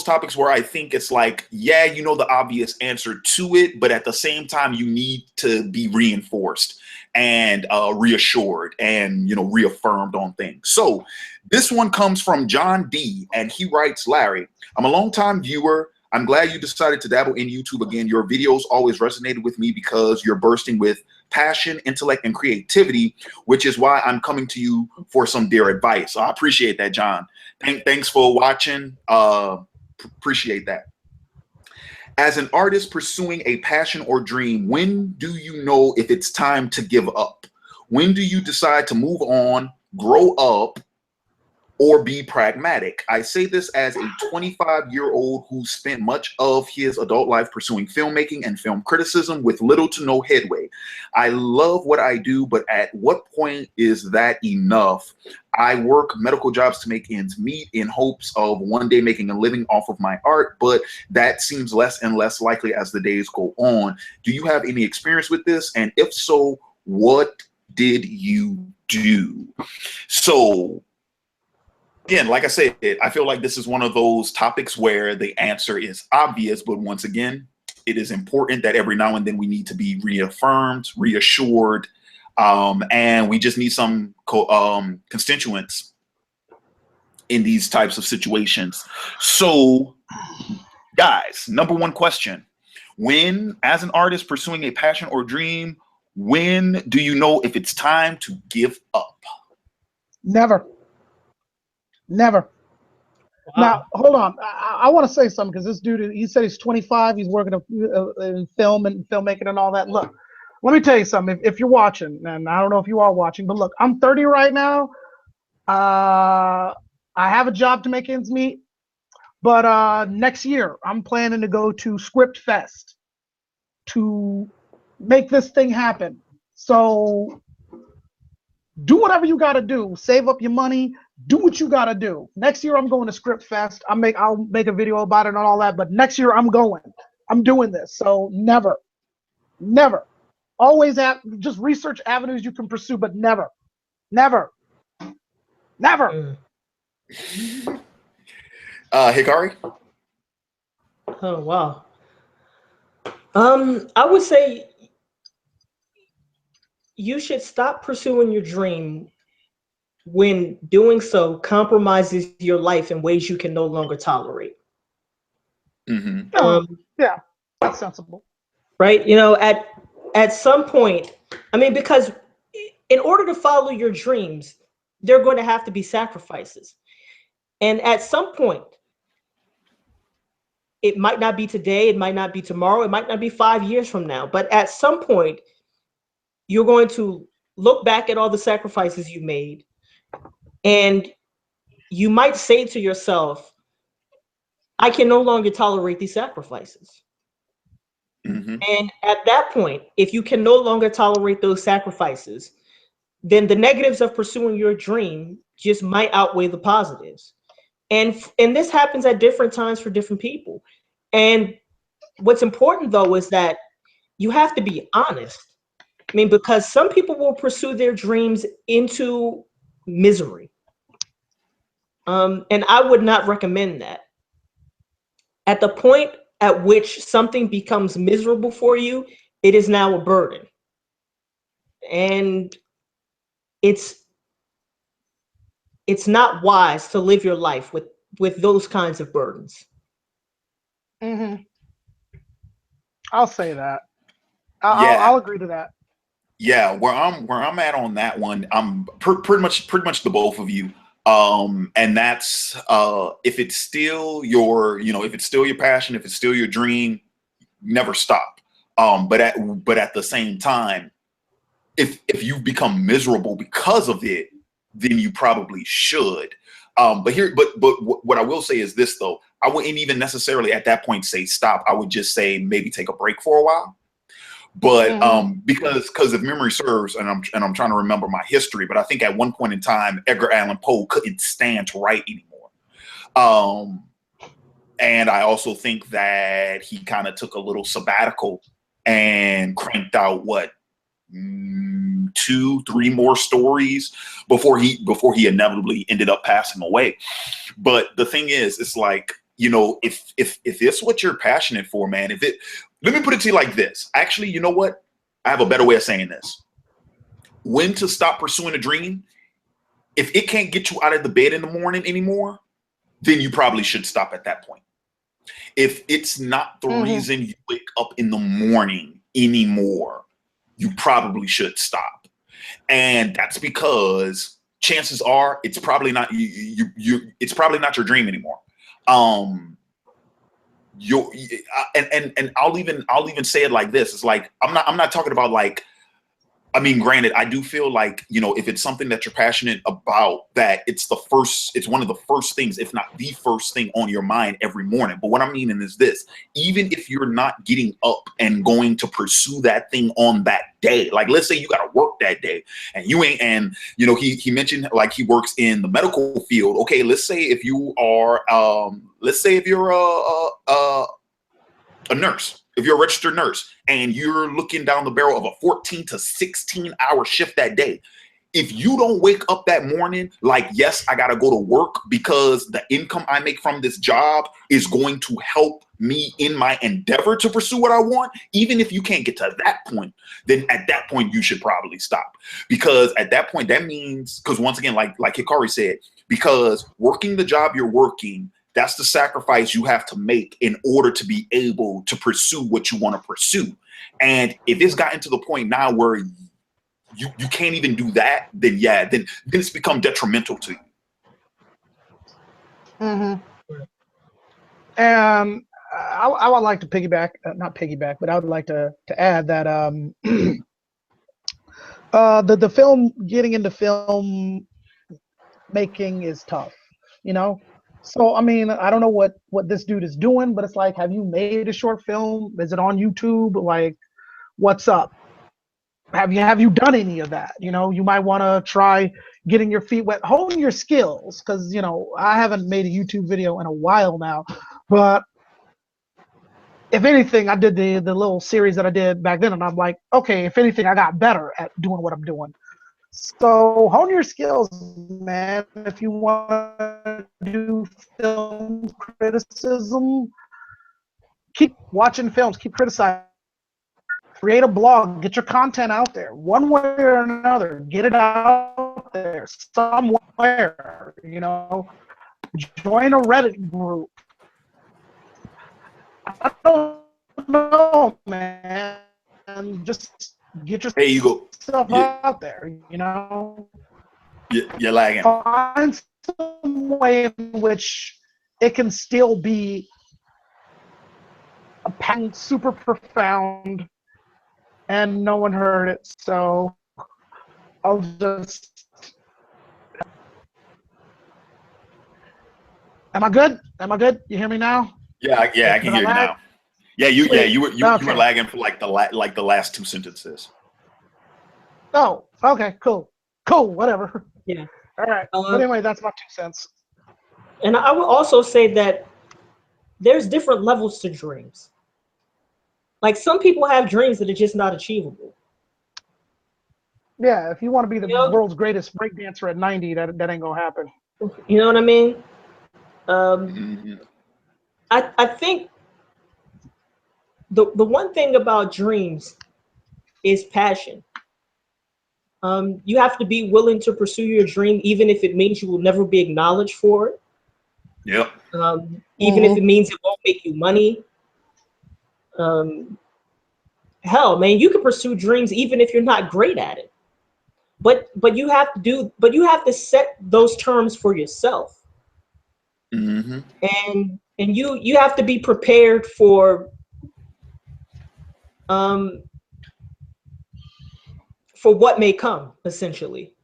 topics where I think it's like, yeah, you know the obvious answer to it, but at the same time, you need to be reinforced and reassured and, you know, reaffirmed on things. So this one comes from John D, and he writes, Larry, I'm a longtime viewer. I'm glad you decided to dabble in YouTube again. Your videos always resonated with me because you're bursting with passion, intellect, and creativity, which is why I'm coming to you for some dear advice. So I appreciate that, John. Thanks for watching. Appreciate that. As an artist pursuing a passion or dream, when do you know if it's time to give up? When do you decide to move on, grow up, or be pragmatic. I say this as a 25-year-old who spent much of his adult life pursuing filmmaking and film criticism with little to no headway. I love what I do, but at what point is that enough? I work medical jobs to make ends meet in hopes of one day making a living off of my art, but that seems less and less likely as the days go on. Do you have any experience with this? And if so, what did you do? So, again, like I said, I feel like this is one of those topics where the answer is obvious, but once again, it is important that every now and then we need to be reaffirmed, reassured, and we just need some constituents in these types of situations. So, guys, number one question: when, as an artist pursuing a passion or dream, when do you know if it's time to give up? Never. Never. Wow. Now, hold on. I want to say something, because this dude, he said he's 25. He's working in film and filmmaking and all that. Look, let me tell you something. If you're watching, and I don't know if you are watching, but look, I'm 30 right now. I have a job to make ends meet. But next year, I'm planning to go to Script Fest to make this thing happen. So do whatever you got to do. Save up your money. Do what you got to do. Next year, I'm going to Script Fest. I'll make a video about it and all that. But next year, I'm going. I'm doing this. So never. Always just research avenues you can pursue, but never. Hikari? Oh, wow. I would say you should stop pursuing your dream when doing so compromises your life in ways you can no longer tolerate. Mm-hmm. Yeah, that's sensible. Right? You know, at some point, I mean, because in order to follow your dreams, there are going to have to be sacrifices. And at some point, it might not be today, it might not be tomorrow, it might not be 5 years from now, but at some point, you're going to look back at all the sacrifices you made, and you might say to yourself, I can no longer tolerate these sacrifices. Mm-hmm. And at that point, if you can no longer tolerate those sacrifices, then the negatives of pursuing your dream just might outweigh the positives. And this happens at different times for different people. And what's important, though, is that you have to be honest. I mean, because some people will pursue their dreams into misery. And I would not recommend that. At the point at which something becomes miserable for you, it is now a burden. And it's not wise to live your life with those kinds of burdens. Mm-hmm. I'll say that. I'll agree to that. Yeah, where I'm at on that one, I'm pretty much the both of you. And that's if it's still your, if it's still your passion, if it's still your dream, never stop. But at the same time, if you've become miserable because of it, then you probably should. But what I will say is this, though: I wouldn't even necessarily at that point say stop. I would just say maybe take a break for a while. But because if memory serves, and I'm trying to remember my history, but I think at one point in time, Edgar Allan Poe couldn't stand to write anymore. And I also think that he kind of took a little sabbatical and cranked out 2-3 more stories before he inevitably ended up passing away. But the thing is, it's like, if it's what you're passionate for, man, let me put it to you like this. Actually, you know what? I have a better way of saying this. When to stop pursuing a dream? If it can't get you out of the bed in the morning anymore, then you probably should stop at that point. If it's not the reason you wake up in the morning anymore, you probably should stop. And that's because chances are it's probably not it's probably not your dream anymore. And I'll even say it like this. It's like I'm not talking about like I mean, granted, I do feel like, you know, if it's something that you're passionate about, that it's one of the first things, if not the first thing on your mind every morning. But what I'm meaning is this: even if you're not getting up and going to pursue that thing on that day, like let's say you got to work that day and you ain't, and you know, he mentioned like he works in the medical field. Okay, let's say if you are, a nurse, if you're a registered nurse and you're looking down the barrel of a 14 to 16 hour shift that day, if you don't wake up that morning like, yes, I got to go to work because the income I make from this job is going to help me in my endeavor to pursue what I want, even if you can't get to that point, then at that point you should probably stop. Because at that point, that means, because once again, like Hikari said, because working the job you're working, that's the sacrifice you have to make in order to be able to pursue what you want to pursue. And if it's gotten to the point now where you can't even do that, then yeah, then it's become detrimental to you. Mm-hmm. And I would like to piggyback, not piggyback, but I would like to add that the film, getting into film making is tough, you know. So I mean, I don't know what this dude is doing, but it's like, have you made a short film? Is it on YouTube? Like, what's up? Have you done any of that? You know, you might want to try getting your feet wet, hone your skills, because you know I haven't made a YouTube video in a while now, but if anything, I did the little series that I did back then, and I'm like, okay, if anything, I got better at doing what I'm doing. So hone your skills, man. If you want to do film criticism, keep watching films, keep criticizing. Create a blog, get your content out there, one way or another. Get it out there somewhere. You know, join a Reddit group. I don't know, man. Just get yourself out there, you know. You're lagging. Find some way in which it can still be super profound and no one heard it, so I'll just... Am I good? You hear me now? Yeah, I can hear you now. Yeah, you were lagging for like the last two sentences. Oh, okay, cool, whatever. Yeah. All right. But anyway, that's my 2 cents. And I would also say that there's different levels to dreams. Like some people have dreams that are just not achievable. Yeah, if you want to be the world's greatest breakdancer at 90, that ain't gonna happen. You know what I mean? I think the one thing about dreams is passion. You have to be willing to pursue your dream, even if it means you will never be acknowledged for it. Yep. Even if it means it won't make you money. Hell, man, you can pursue dreams even if you're not great at it. But you have to set those terms for yourself. Mm-hmm. And you have to be prepared for what may come, essentially.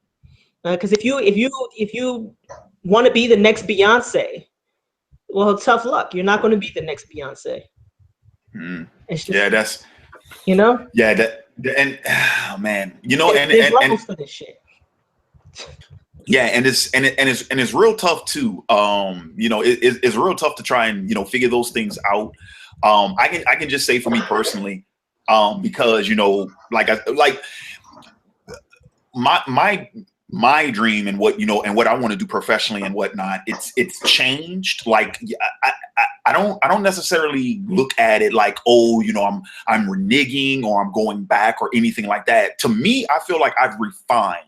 Because if you want to be the next Beyonce, well, tough luck. You're not going to be the next Beyonce. It's just, yeah, that's, you know. Yeah, and oh, man, you know, there's levels to this shit. Yeah, and it's real tough too. You know, it's real tough to try and, you know, figure those things out. I can just say for me personally, because, you know, my dream and what, you know, and what I want to do professionally and whatnot, it's changed. Like I don't necessarily look at it like, oh, you know, I'm reneging or I'm going back or anything like that. To me, I feel like I've refined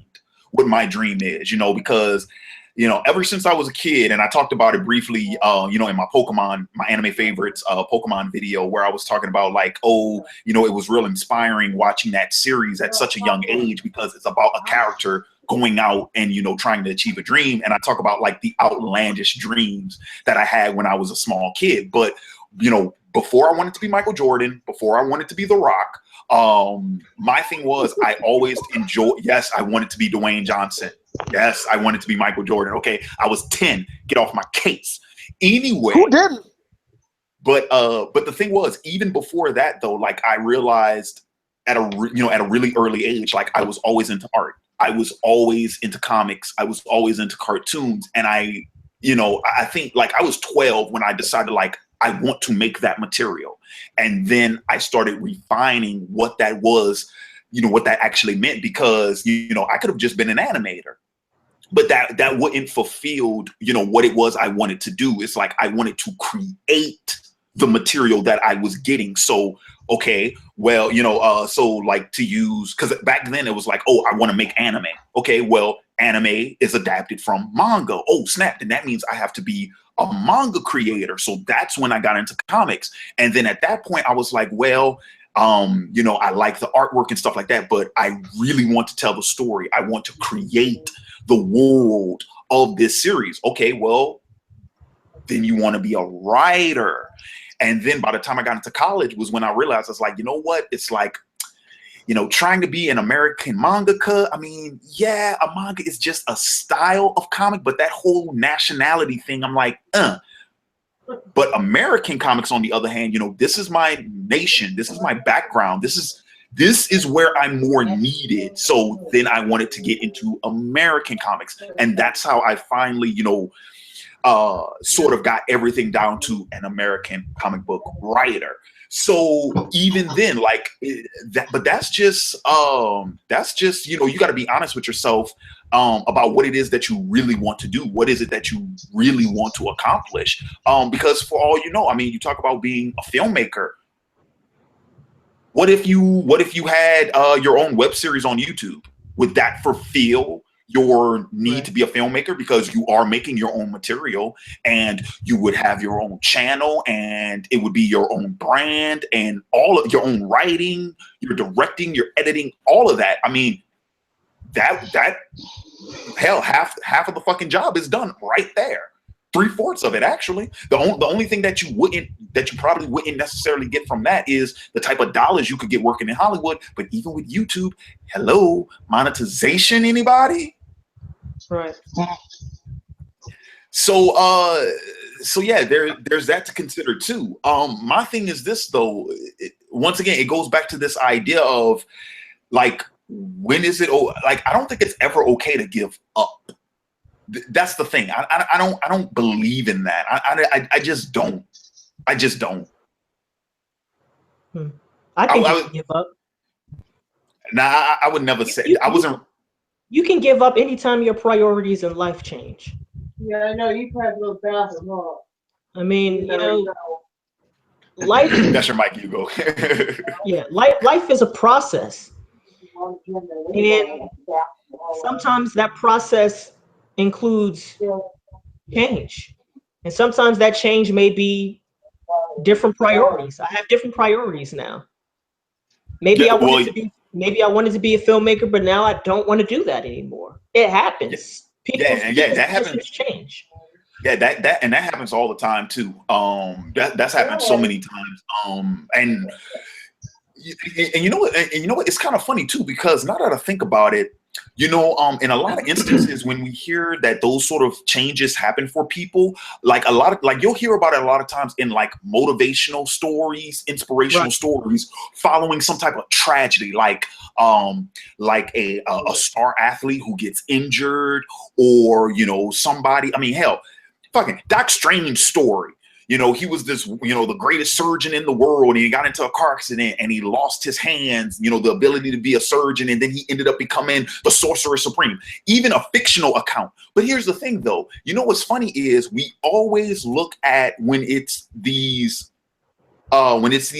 what my dream is, you know, because, you know, ever since I was a kid, and I talked about it briefly, you know, in my anime favorites, Pokemon video, where I was talking about like, oh, you know, it was real inspiring watching that series at such a young age because it's about a character going out and, you know, trying to achieve a dream. And I talk about like the outlandish dreams that I had when I was a small kid. But, you know, before I wanted to be Michael Jordan, before I wanted to be The Rock, my thing was I always yes, I wanted to be Dwayne Johnson. Yes, I wanted to be Michael Jordan. Okay, I was 10. Get off my case. Anyway. Who didn't? But the thing was, even before that though, like I realized at a really early age, like I was always into art. I was always into comics. I was always into cartoons. And I think like I was 12 when I decided like I want to make that material. And then I started refining what that was, what that actually meant, because, I could have just been an animator, but that wouldn't fulfilled, what it was I wanted to do. It's like I wanted to create the material that I was getting. So, okay, well, so like to use, because back then it was like, oh, I want to make anime. Okay, well, anime is adapted from manga. Oh, snap. And that means I have to be a manga creator. So that's when I got into comics. And then at that point I was like, well, I like the artwork and stuff like that, but I really want to tell the story. I want to create the world of this series. Okay, well, then you want to be a writer. And then by the time I got into college was when I realized it's like, you know what? It's like, trying to be an American mangaka. I mean, yeah, a manga is just a style of comic, but that whole nationality thing, I'm like, But American comics, on the other hand, this is my nation. This is my background. This is where I'm more needed. So then I wanted to get into American comics. And that's how I finally, sort of got everything down to an American comic book writer. So even then, like but that's just, you got to be honest with yourself about what it is that you really want to do. What is it that you really want to accomplish? Because for all you know, I mean, you talk about being a filmmaker. What if you had your own web series on YouTube? Would that fulfill your need to be a filmmaker, because you are making your own material, and you would have your own channel, and it would be your own brand and all of your own writing, your directing, your editing, all of that. I mean, that hell, half of the fucking job is done right there. 3/4 of it, actually. The only thing that you probably wouldn't necessarily get from that is the type of dollars you could get working in Hollywood. But even with YouTube, hello, monetization, anybody? Right. So yeah, there's that to consider too. My thing is this though. Once again, it goes back to this idea of like, when is it? Like, I don't think it's ever okay to give up. That's the thing. I don't believe in that. I just don't. I just don't. I think you can give up. Nah, I would never say. I wasn't. You can give up anytime your priorities in life change. Yeah, I know. You probably a little bathroom, huh? I mean, life. That's your mic, Ugo. Yeah, life is a process, and sometimes that process includes change, and sometimes that change may be different priorities. I have different priorities now. Maybe I wanted to be a filmmaker, but now I don't want to do that anymore. It happens. That happens. Change. Yeah, that happens all the time too. That's happened so many times. And you know what? It's kind of funny too, because now that I think about it, in a lot of instances when we hear that those sort of changes happen for people, you'll hear about it a lot of times in like motivational stories, inspirational stories following some type of tragedy, like a star athlete who gets injured, or somebody. I mean, hell, fucking Doc Strange story. He was this, the greatest surgeon in the world, and he got into a car accident and he lost his hands, the ability to be a surgeon, and then he ended up becoming the Sorcerer Supreme, even a fictional account. But here's the thing though, what's funny is we always look at when it's these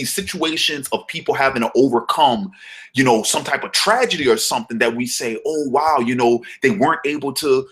situations of people having to overcome, some type of tragedy or something, that we say, oh, wow, they weren't able to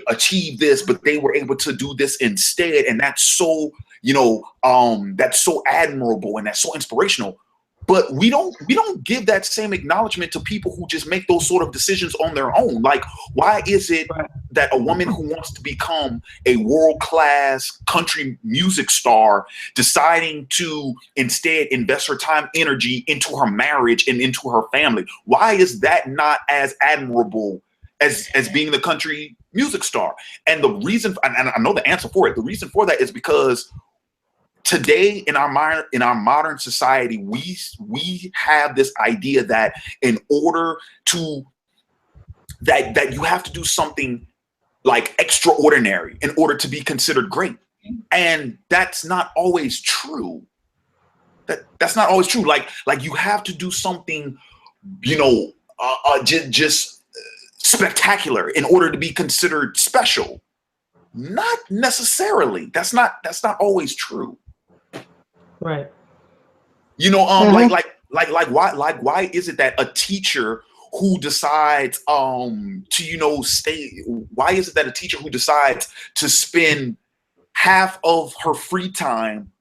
achieve this, but they were able to do this instead. And that's so, that's so admirable and that's so inspirational. But we don't give that same acknowledgement to people who just make those sort of decisions on their own. Like, why is it that a woman who wants to become a world-class country music star deciding to instead invest her time, energy into her marriage and into her family, why is that not as admirable as being the country music star? And the reason, and I know the answer for it, the reason for that is because today in our modern society, we have this idea that in order to that you have to do something like extraordinary in order to be considered great, and that's not always true. That's not always true. Like you have to do something, you know, just spectacular in order to be considered special. Not necessarily. That's not always true. Right. You know, why is it that a teacher who decides to, you know, why is it that a teacher who decides to spend half of her free time,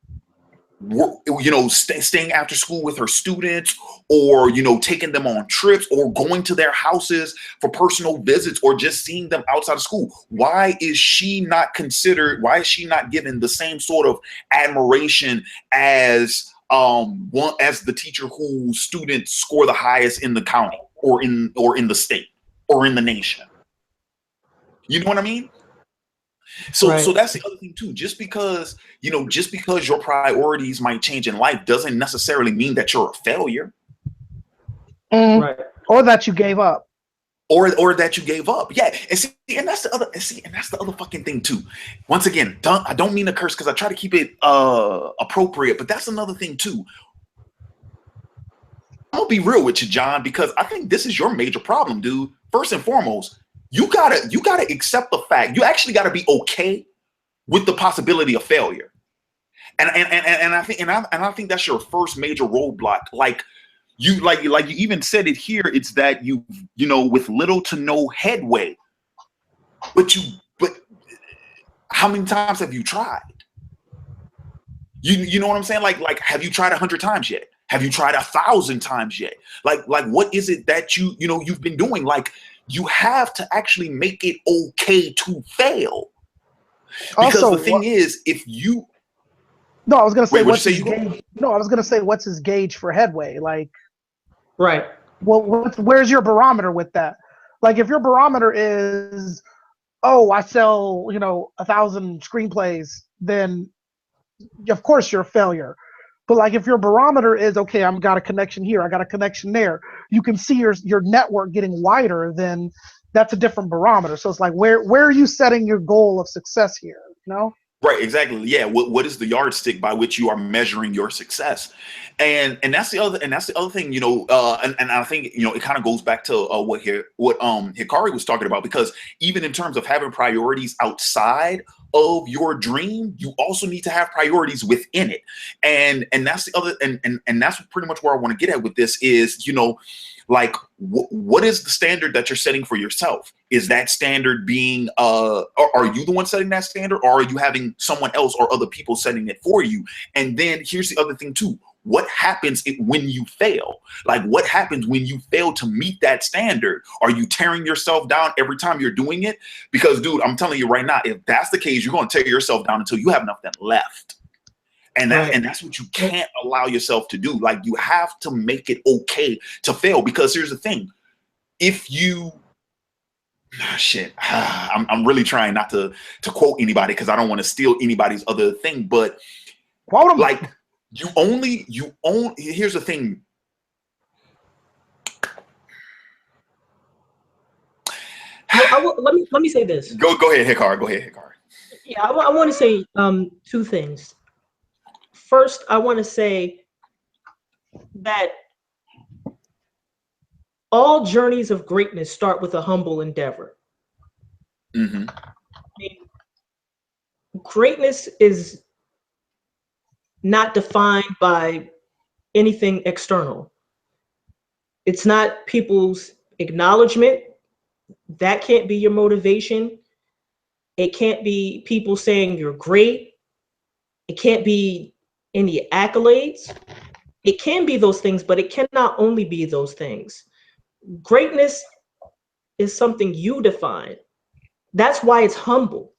you know, staying after school with her students, or, you know, taking them on trips, or going to their houses for personal visits, or just seeing them outside of school, why is she not given the same sort of admiration as the teacher whose students score the highest in the county, or in the state, or in the nation? You know what I mean? So Right. so that's the other thing too. Just because your priorities might change in life doesn't necessarily mean that you're a failure. Right. Or that you gave up. Or that you gave up. Yeah. And that's the other fucking thing too. Once again, I don't mean to curse because I try to keep it appropriate, but that's another thing too. I'm gonna be real with you, John, because I think this is your major problem, dude. First and foremost, you gotta accept the fact. You actually gotta be okay with the possibility of failure. And I think that's your first major roadblock. Like you even said it here, it's that you know, with little to no headway. But how many times have you tried? You know what I'm saying? Like have you tried 100 times yet? Have you tried 1,000 times yet? Like what is it that you've been doing? Like, you have to actually make it okay to fail. Because Also, the thing is, if you no, I was gonna say Wait, what's what'd his you say, Hugo? gauge? No, I was gonna say what's his gauge for headway? Like, Right. well, where's your barometer with that? Like, if your barometer is, oh, I sell 1,000 screenplays, then of course you're a failure. But like, if your barometer is, okay, I've got a connection here, I got a connection there, you can see your network getting wider, then that's a different barometer. So it's like, where are you setting your goal of success here? You know? Right, exactly. Yeah. What is the yardstick by which you are measuring your success? And that's the other thing, you know, and I think, you know, it kind of goes back to what Hikari was talking about, because even in terms of having priorities outside of your dream, you also need to have priorities within it. And that's the other, and that's pretty much where I want to get at with this is, you know, like what is the standard that you're setting for yourself? Is that standard being are you the one setting that standard, or are you having someone else or other people setting it for you? And then here's the other thing too. What happens when you fail? Like, what happens when you fail to meet that standard? Are you tearing yourself down every time you're doing it? Because, dude, I'm telling you right now, if that's the case, you're going to tear yourself down until you have nothing left. And that's what you can't allow yourself to do. Like, you have to make it okay to fail, because here's the thing. If you I'm really trying not to quote anybody, because I don't want to steal anybody's other thing, but Quote him. like, here's the thing. Let me say this. Go ahead, Hikari. Go ahead, Hikari. Yeah, I want to say two things. First, I want to say that all journeys of greatness start with a humble endeavor. Mm-hmm. I mean, greatness is not defined by anything external. It's not people's acknowledgement. That can't be your motivation. It can't be people saying you're great. It can't be any accolades. It can be those things, but it cannot only be those things. Greatness is something you define. That's why it's humble.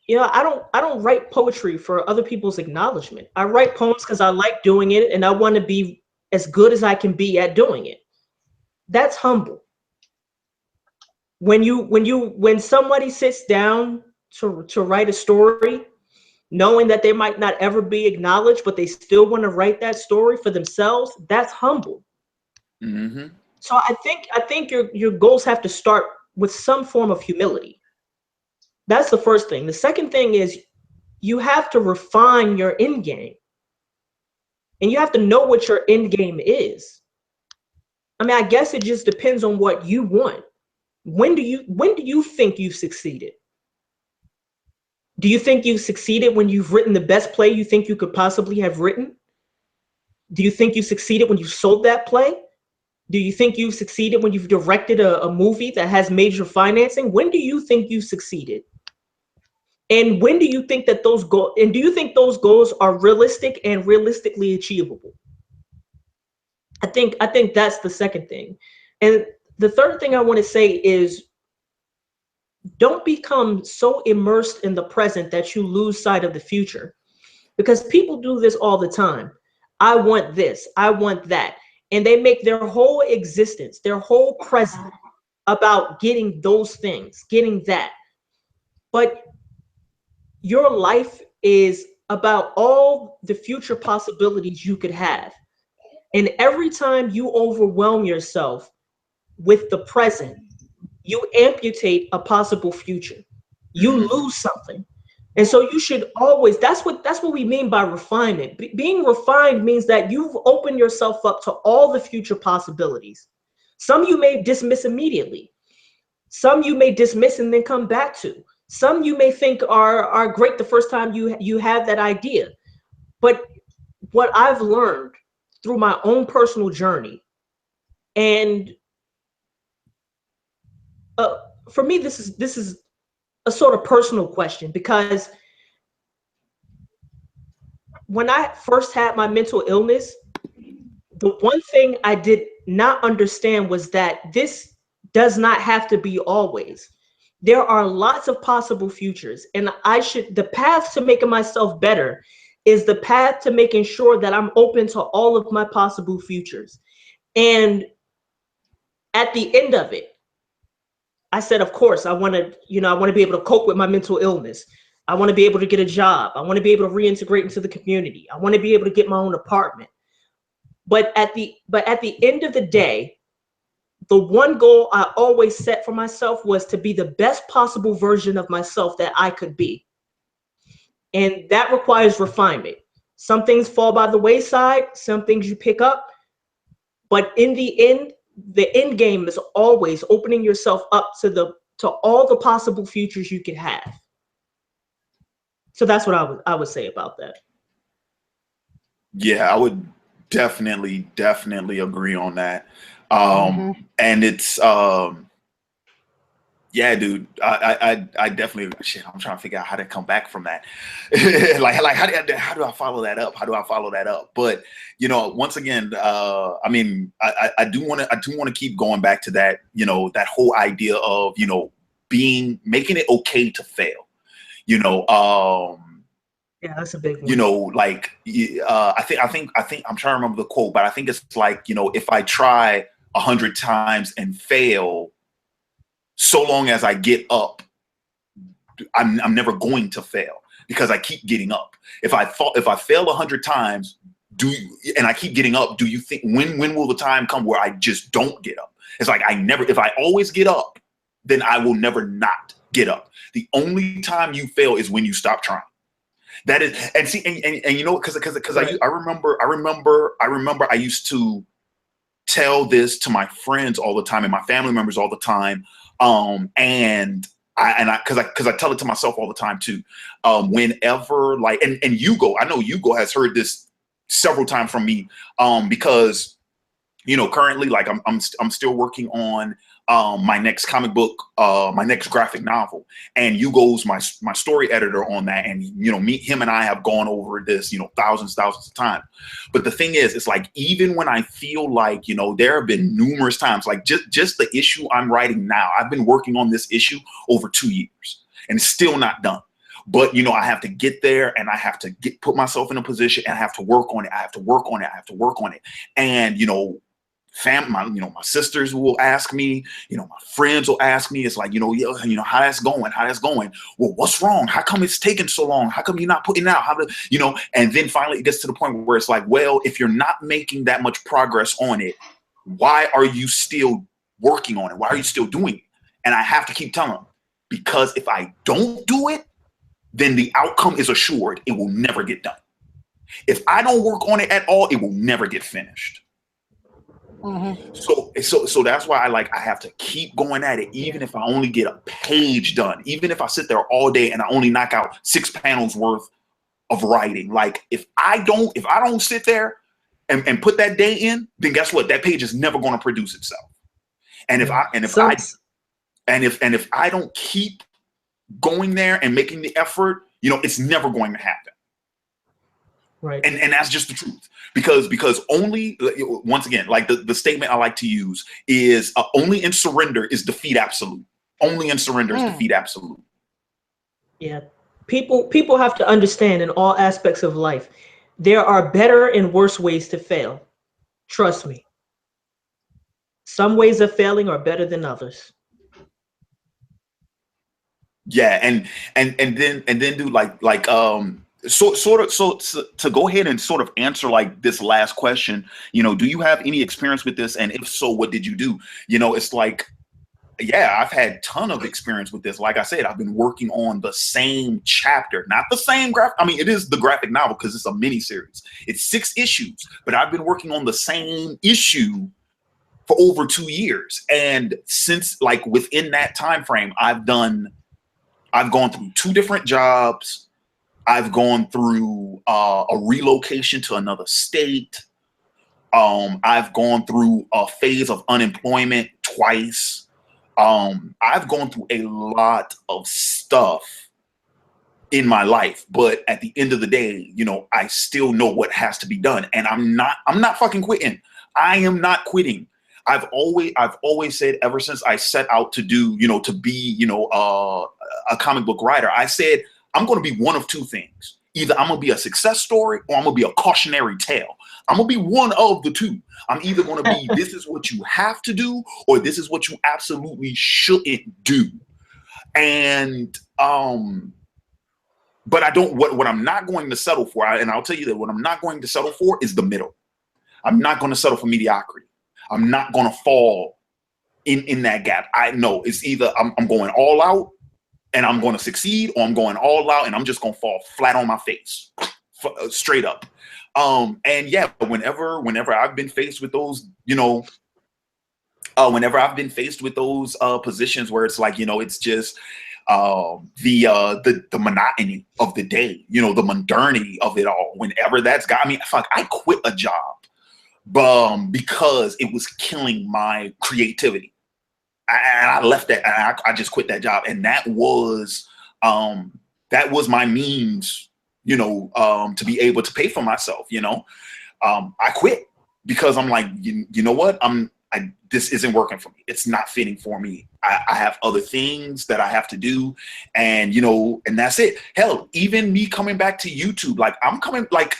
You know, I don't write poetry for other people's acknowledgement. I write poems because I like doing it and I want to be as good as I can be at doing it. That's humble. When somebody sits down to write a story, knowing that they might not ever be acknowledged, but they still want to write that story for themselves, that's humble. Mm-hmm. So I think your goals have to start with some form of humility. That's the first thing. The second thing is you have to refine your end game. And you have to know what your end game is. I mean, I guess it just depends on what you want. When do you think you've succeeded? Do you think you've succeeded when you've written the best play you think you could possibly have written? Do you think you succeeded when you sold that play? Do you think you've succeeded when you've directed a movie that has major financing? When do you think you've succeeded? And when do you think that those goals, and do you think those goals are realistic and realistically achievable? I think that's the second thing. And the third thing I want to say is don't become so immersed in the present that you lose sight of the future. Because people do this all the time. I want this, I want that. And they make their whole existence, their whole present about getting those things, getting that. But your life is about all the future possibilities you could have. And every time you overwhelm yourself with the present, you amputate a possible future. You lose something. And so you should always, that's what we mean by refinement. Being refined means that you've opened yourself up to all the future possibilities. Some you may dismiss immediately. Some you may dismiss and then come back to. Some you may think are great the first time you have that idea. But what I've learned through my own personal journey, and for me, this is a sort of personal question, because when I first had my mental illness, the one thing I did not understand was that this does not have to be always. There are lots of possible futures, and the path to making myself better is the path to making sure that I'm open to all of my possible futures. And at the end of it, I said, of course, I want to be able to cope with my mental illness. I want to be able to get a job. I want to be able to reintegrate into the community. I want to be able to get my own apartment. But at the end of the day, the one goal I always set for myself was to be the best possible version of myself that I could be. And that requires refinement. Some things fall by the wayside, some things you pick up. But in the end game is always opening yourself up to all the possible futures you could have. So that's what I would say about that. Yeah, I would definitely agree on that. And it's yeah, dude, I definitely, shit, I'm trying to figure out how to come back from that. like how do I follow that up? But once again, I mean, I do want to keep going back to that, that whole idea of, making it okay to fail. Yeah, that's a big one. I think I'm trying to remember the quote, but I think it's like, if I try 100 times and fail, so long as I get up, I'm never going to fail because I keep getting up. If I fail 100 times, and I keep getting up, do you think when will the time come where I just don't get up? It's like if I always get up, then I will never not get up. The only time you fail is when you stop trying. That is, and see, and because right. I remember I used to tell this to my friends all the time and my family members all the time. And I tell it to myself all the time too. Whenever and Ugo, I know Ugo has heard this several times from me. Because currently I'm still working on my next comic book, my next graphic novel. And Ugo's my story editor on that. And, you know, him and I have gone over this, you know, thousands of times. But the thing is, it's like, even when I feel like, you know, there have been numerous times, like just the issue I'm writing now, I've been working on this issue over 2 years and it's still not done. But, you know, I have to get there and I have to put myself in a position and I have to work on it. I have to work on it. And, you know, my sisters will ask me, you know, my friends will ask me, it's like, you know, how that's going. Well, what's wrong? How come it's taking so long? How come you're not putting out? You know, and then finally it gets to the point where it's like, well, if you're not making that much progress on it, why are you still working on it? Why are you still doing it? And I have to keep telling them, because if I don't do it, then the outcome is assured. It will never get done. If I don't work on it at all, it will never get finished. Mm-hmm. So that's why I have to keep going at it, even if I only get a page done, even if I sit there all day and I only knock out 6 panels worth of writing. Like if I don't sit there and put that day in, then guess what? That page is never going to produce itself. And if I don't keep going there and making the effort, you know, it's never going to happen. Right. And that's just the truth, because only, once again, like the statement I like to use is only in surrender is defeat absolute. Only in surrender is defeat absolute. Yeah. People have to understand in all aspects of life, there are better and worse ways to fail. Trust me. Some ways of failing are better than others. Yeah, and then do so to go ahead and sort of answer like this last question, you know, do you have any experience with this? And if so, what did you do? You know, it's like, yeah, I've had a ton of experience with this. Like I said, I've been working on the same chapter, not the same I mean, it is the graphic novel because it's a mini series. It's 6 issues, but I've been working on the same issue for over 2 years. And since like within that time frame, I've gone through 2 different jobs. I've gone through a relocation to another state. I've gone through a phase of unemployment twice. I've gone through a lot of stuff in my life, but at the end of the day, you know, I still know what has to be done, and I'm not fucking quitting. I am not quitting. I've always said, ever since I set out to do, you know, to be, you know, a comic book writer, I said, I'm going to be one of 2 things. Either I'm going to be a success story or I'm going to be a cautionary tale. I'm going to be one of the 2. I'm either going to be, this is what you have to do, or this is what you absolutely shouldn't do. And, but I don't, what I'm not going to settle for, and I'll tell you that what I'm not going to settle for is the middle. I'm not going to settle for mediocrity. I'm not going to fall in that gap. I know it's either I'm going all out and I'm going to succeed, or I'm going all out and I'm just going to fall flat on my face, straight up. And yeah, whenever I've been faced with those, you know, whenever I've been faced with those positions where it's like, you know, it's just the monotony of the day, you know, the modernity of it all. Whenever that's got me, fuck, I quit a job because it was killing my creativity. And I left that. I just quit that job, and that was my means, you know, to be able to pay for myself. You know, I quit because I'm like, you know what, this isn't working for me. It's not fitting for me. I have other things that I have to do, and you know, and that's it. Hell, even me coming back to YouTube, like I'm coming, like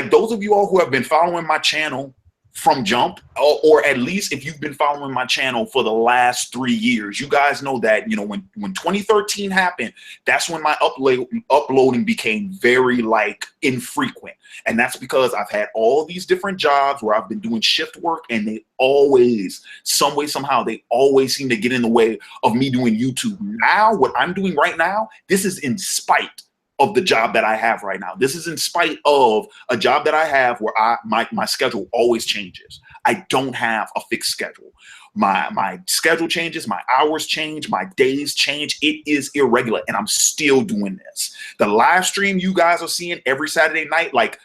those of you all who have been following my channel from jump, or at least if you've been following my channel for the last 3 years, you guys know that, you know, when 2013 happened, that's when my uploading became very like infrequent. And that's because I've had all these different jobs where I've been doing shift work, and they always, some way, somehow, they always seem to get in the way of me doing YouTube. Now, what I'm doing right now, this is in spite of the job that I have right now. This is in spite of a job that I have where my schedule always changes. I don't have a fixed schedule. My schedule changes, my hours change, my days change. It is irregular, and I'm still doing this. The live stream you guys are seeing every Saturday night, like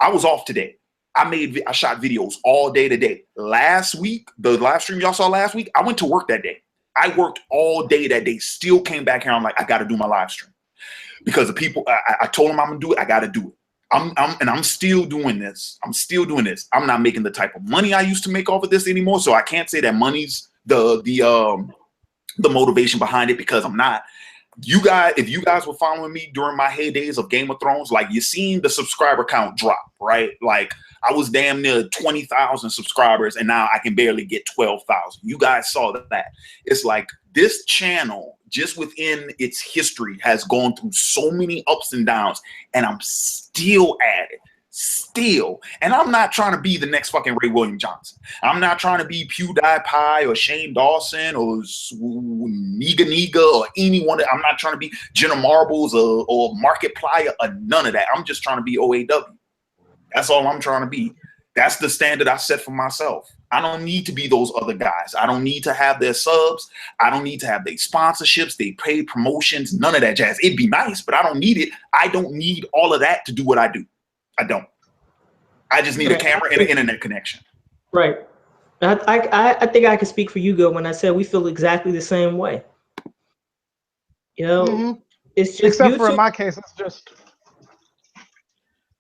I was off today. I shot videos all day today. Last week, the live stream y'all saw last week, I went to work that day. I worked all day that day, still came back here. I'm like, I got to do my live stream because the people, I told them I'm going to do it. I got to do it. I'm still doing this. I'm still doing this. I'm not making the type of money I used to make off of this anymore. So I can't say that money's the motivation behind it, because I'm not. You guys, if you guys were following me during my heydays of Game of Thrones, like, you seen the subscriber count drop, right? Like, I was damn near 20,000 subscribers, and now I can barely get 12,000. You guys saw that. It's like this channel, just within its history, has gone through so many ups and downs, and I'm still at it. Still. And I'm not trying to be the next fucking Ray William Johnson. I'm not trying to be PewDiePie or Shane Dawson or Niga or anyone. I'm not trying to be Jenna Marbles or Markiplier or none of that. I'm just trying to be OAW. That's all I'm trying to be. That's the standard I set for myself. I don't need to be those other guys. I don't need to have their subs. I don't need to have their sponsorships, they paid promotions, none of that jazz. It'd be nice, but I don't need it. I don't need all of that to do what I do. I don't. I just need a camera and an internet connection. Right. I think I can speak for Ugo when I said we feel exactly the same way. You know, it's just except YouTube. for in my case, it's just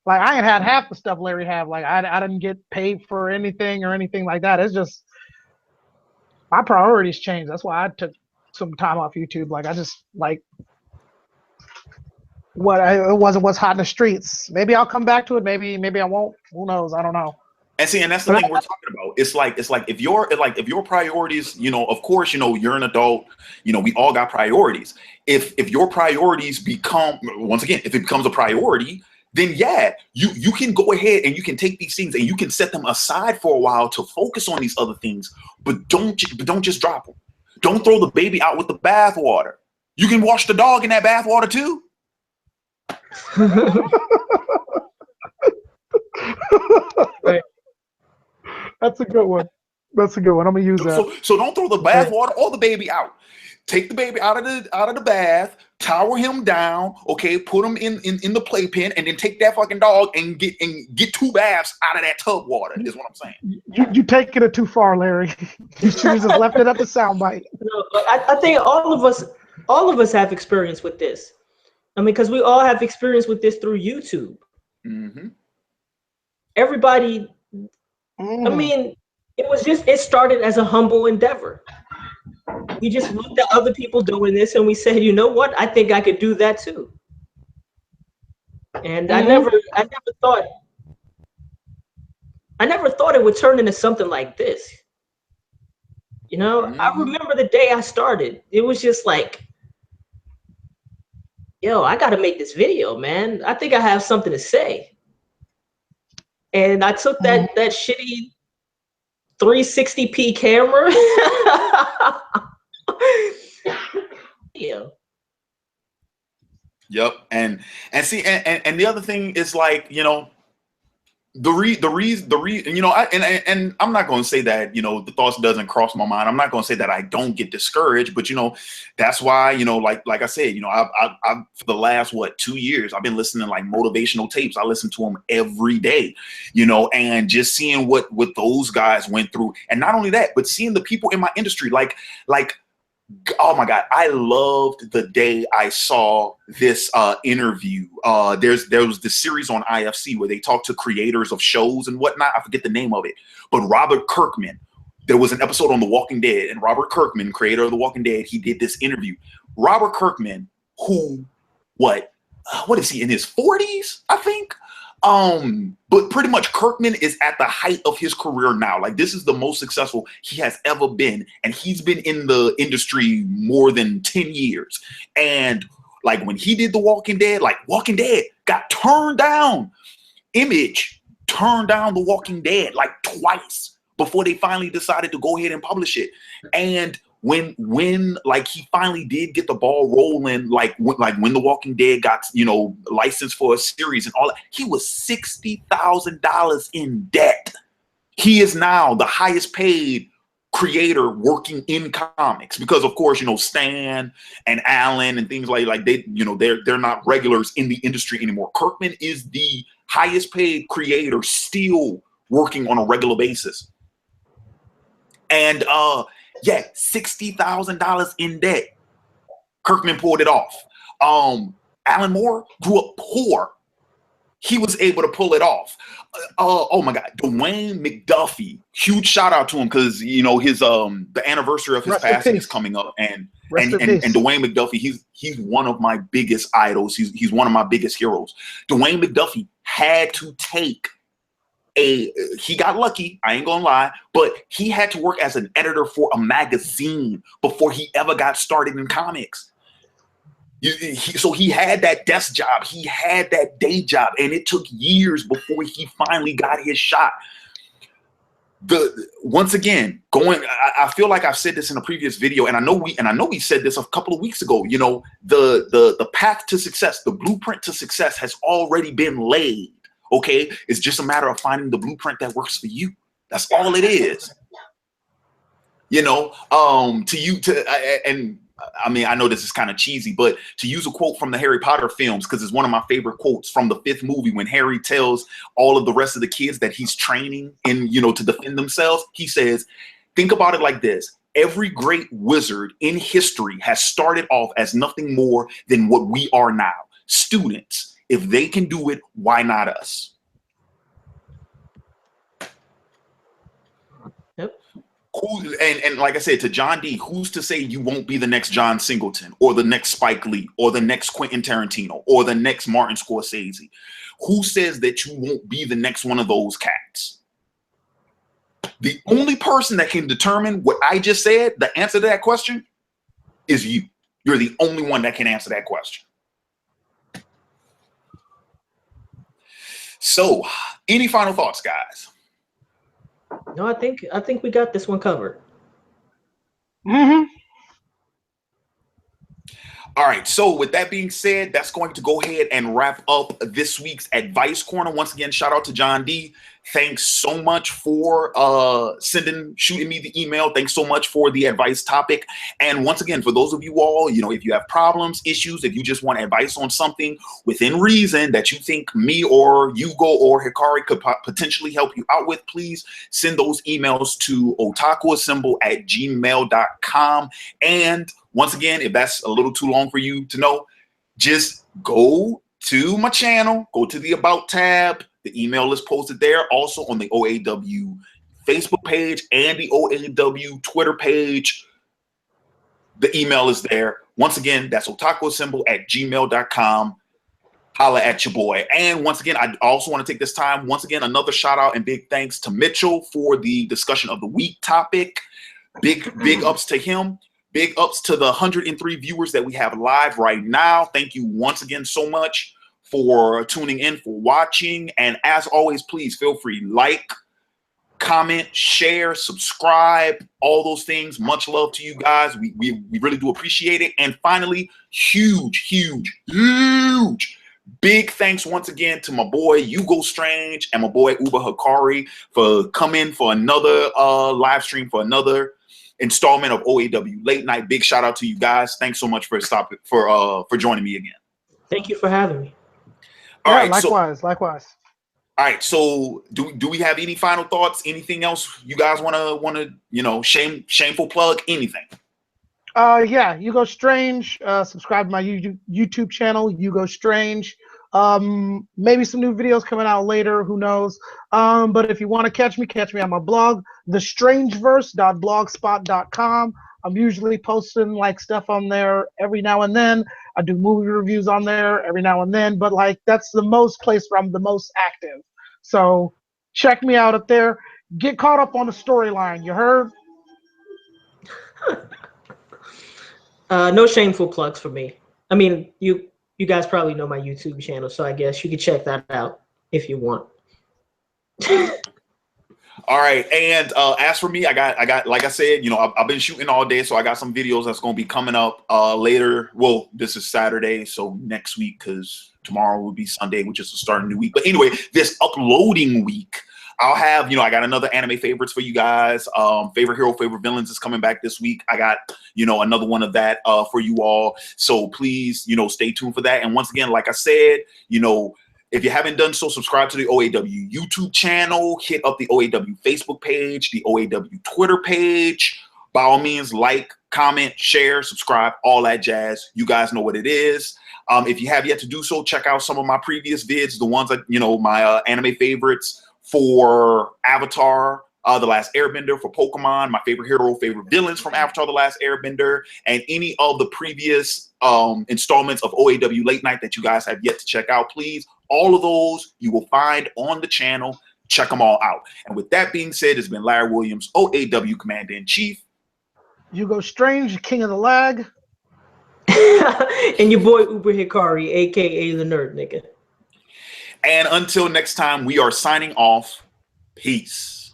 like I ain't had half the stuff Larry have. Like I didn't get paid for anything or anything like that. It's just my priorities changed. That's why I took some time off YouTube. Like I just like it wasn't what's hot in the streets. Maybe I'll come back to it. Maybe I won't. Who knows? I don't know. And see, and that's the thing we're talking about. It's like if your priorities, you know, of course, you know, you're an adult, you know, we all got priorities. If your priorities become, once again, if it becomes a priority, then yeah, you can go ahead and you can take these things and you can set them aside for a while to focus on these other things, but don't just drop them. Don't throw the baby out with the bathwater. You can wash the dog in that bathwater too. Right. That's a good one. That's a good one. I'm gonna use that. So don't throw the bathwater or the baby out. Take the baby out of the bath, towel him down, okay, put him in the playpen, and then take that fucking dog and get 2 baths out of that tub water, is what I'm saying. You taking it too far, Larry. You should have just left it at the soundbite. No, I think all of us have experience with this. I mean, because we all have experience with this through YouTube. Mm-hmm. Everybody, I mean, it started as a humble endeavor. We just looked at other people doing this and we said, you know what? I think I could do that too. And I never thought it would turn into something like this. You know, I remember the day I started. It was just like, yo, I got to make this video, man. I think I have something to say. And I took that shitty 360p camera. Yeah. Yep. And see, and the other thing is, like, you know, the reason, you know, and I'm not going to say that, you know, the thoughts doesn't cross my mind. I'm not going to say that I don't get discouraged, but, you know, that's why, you know, like I said, you know, I've for the last 2 years, I've been listening to like motivational tapes. I listen to them every day, you know, and just seeing what those guys went through. And not only that, but seeing the people in my industry, like, oh my God, I loved the day I saw this interview. There was this series on IFC where they talked to creators of shows and whatnot. I forget the name of it, but Robert Kirkman, there was an episode on The Walking Dead, and Robert Kirkman, creator of The Walking Dead, he did this interview. Robert Kirkman, who, what is he, in his 40s, I think? But pretty much Kirkman is at the height of his career now. Like, this is the most successful he has ever been. And he's been in the industry more than 10 years. And like, when he did The Walking Dead, like, Walking Dead got turned down. Image turned down The Walking Dead like twice before they finally decided to go ahead and publish it. And when like he finally did get the ball rolling, like when The Walking Dead got, you know, licensed for a series and all that, he was $60,000 in debt. He is now the highest paid creator working in comics, because of course, you know, Stan and Alan and things like they, you know, they're not regulars in the industry anymore. Kirkman is the highest paid creator still working on a regular basis. And yeah, $60,000 in debt. Kirkman pulled it off. Alan Moore grew up poor. He was able to pull it off. Oh my God, Dwayne McDuffie, huge shout out to him because you know his the anniversary of his passing is coming up, and Dwayne McDuffie, he's one of my biggest idols. He's one of my biggest heroes. Dwayne McDuffie had to take he got lucky, I ain't gonna lie, but he had to work as an editor for a magazine before he ever got started in comics. So he had that desk job, he had that day job, and it took years before he finally got his shot. Once again, I feel like I've said this in a previous video, and I know we said this a couple of weeks ago. You know, the path to success, the blueprint to success has already been laid. Okay, it's just a matter of finding the blueprint that works for you. That's all it is. You know, and I mean, I know this is kind of cheesy, but to use a quote from the Harry Potter films, because it's one of my favorite quotes from the 5th movie, when Harry tells all of the rest of the kids that he's training in, you know, to defend themselves, he says, think about it like this. Every great wizard in history has started off as nothing more than what we are now, students. If they can do it, why not us? Yep. And like I said, to John D, who's to say you won't be the next John Singleton or the next Spike Lee or the next Quentin Tarantino or the next Martin Scorsese? Who says that you won't be the next one of those cats? The only person that can determine what I just said, the answer to that question, is you. You're the only one that can answer that question. So, any final thoughts, guys? No, I think we got this one covered. Mm-hmm. All right, so with that being said, that's going to go ahead and wrap up this week's Advice Corner. Once again, shout out to John D. Thanks so much for shooting me the email. Thanks so much for the advice topic. And once again, for those of you all, you know, if you have problems, issues, if you just want advice on something within reason that you think me or Ugo or Hikari could potentially help you out with, please send those emails to otakuassemble@gmail.com. And once again, if that's a little too long for you to know, just go to my channel, go to the About tab. The email is posted there, also on the OAW Facebook page and the OAW Twitter page. The email is there. Once again, that's otakuassemble@gmail.com. Holla at your boy. And once again, I also want to take this time, once again, another shout out and big thanks to Mitchell for the discussion of the week topic. Big ups to him. Big ups to the 103 viewers that we have live right now. Thank you once again so much for tuning in, for watching. And as always, please feel free, like, comment, share, subscribe, all those things. Much love to you guys. We really do appreciate it. And finally, huge big thanks once again to my boy Ugo Strange and my boy Uber Hikari for coming for another live stream, for another installment of OAW Late Night. Big shout out to you guys. Thanks so much for joining me again. Thank you for having me. All right, likewise. All right, so do we have any final thoughts? Anything else you guys wanna shameful plug? Anything? Yeah, Ugo Strange. Subscribe to my YouTube channel, Ugo Strange. Maybe some new videos coming out later, who knows. But if you want to catch me on my blog, thestrangeverse.blogspot.com. I'm usually posting like stuff on there every now and then. I do movie reviews on there every now and then, but like that's the most place where I'm the most active. So check me out up there. Get caught up on the storyline. You heard? No shameful plugs for me. I mean, you guys probably know my YouTube channel, so I guess you can check that out if you want. All right, and as for me, I got like I said, you know, I've been shooting all day, so I got some videos that's going to be coming up later. Well, this is Saturday, so next week, because tomorrow will be Sunday, which is the start of a new week. But anyway, this uploading week, I'll have, you know, I got another anime favorites for you guys. Favorite hero, favorite villains is coming back this week. I got, you know, another one of that for you all. So please, you know, stay tuned for that. And once again, like I said, you know, If you haven't done so, subscribe to the OAW YouTube channel, hit up the OAW Facebook page, the OAW Twitter page. By all means, like, comment, share, subscribe, all that jazz. You guys know what it is. If you have yet to do so, check out some of my previous vids, the ones that, you know, my anime favorites for Avatar, The Last Airbender, for Pokemon, my favorite hero, favorite villains from Avatar, The Last Airbender, and any of the previous installments of OAW Late Night that you guys have yet to check out, please. All of those you will find on the channel. Check them all out. And with that being said, it's been Larry Williams, OAW Commander-in-Chief. Ugo Strange, King of the Lag. And your boy Uber Hikari, aka the nerd nigga. And until next time, we are signing off. Peace.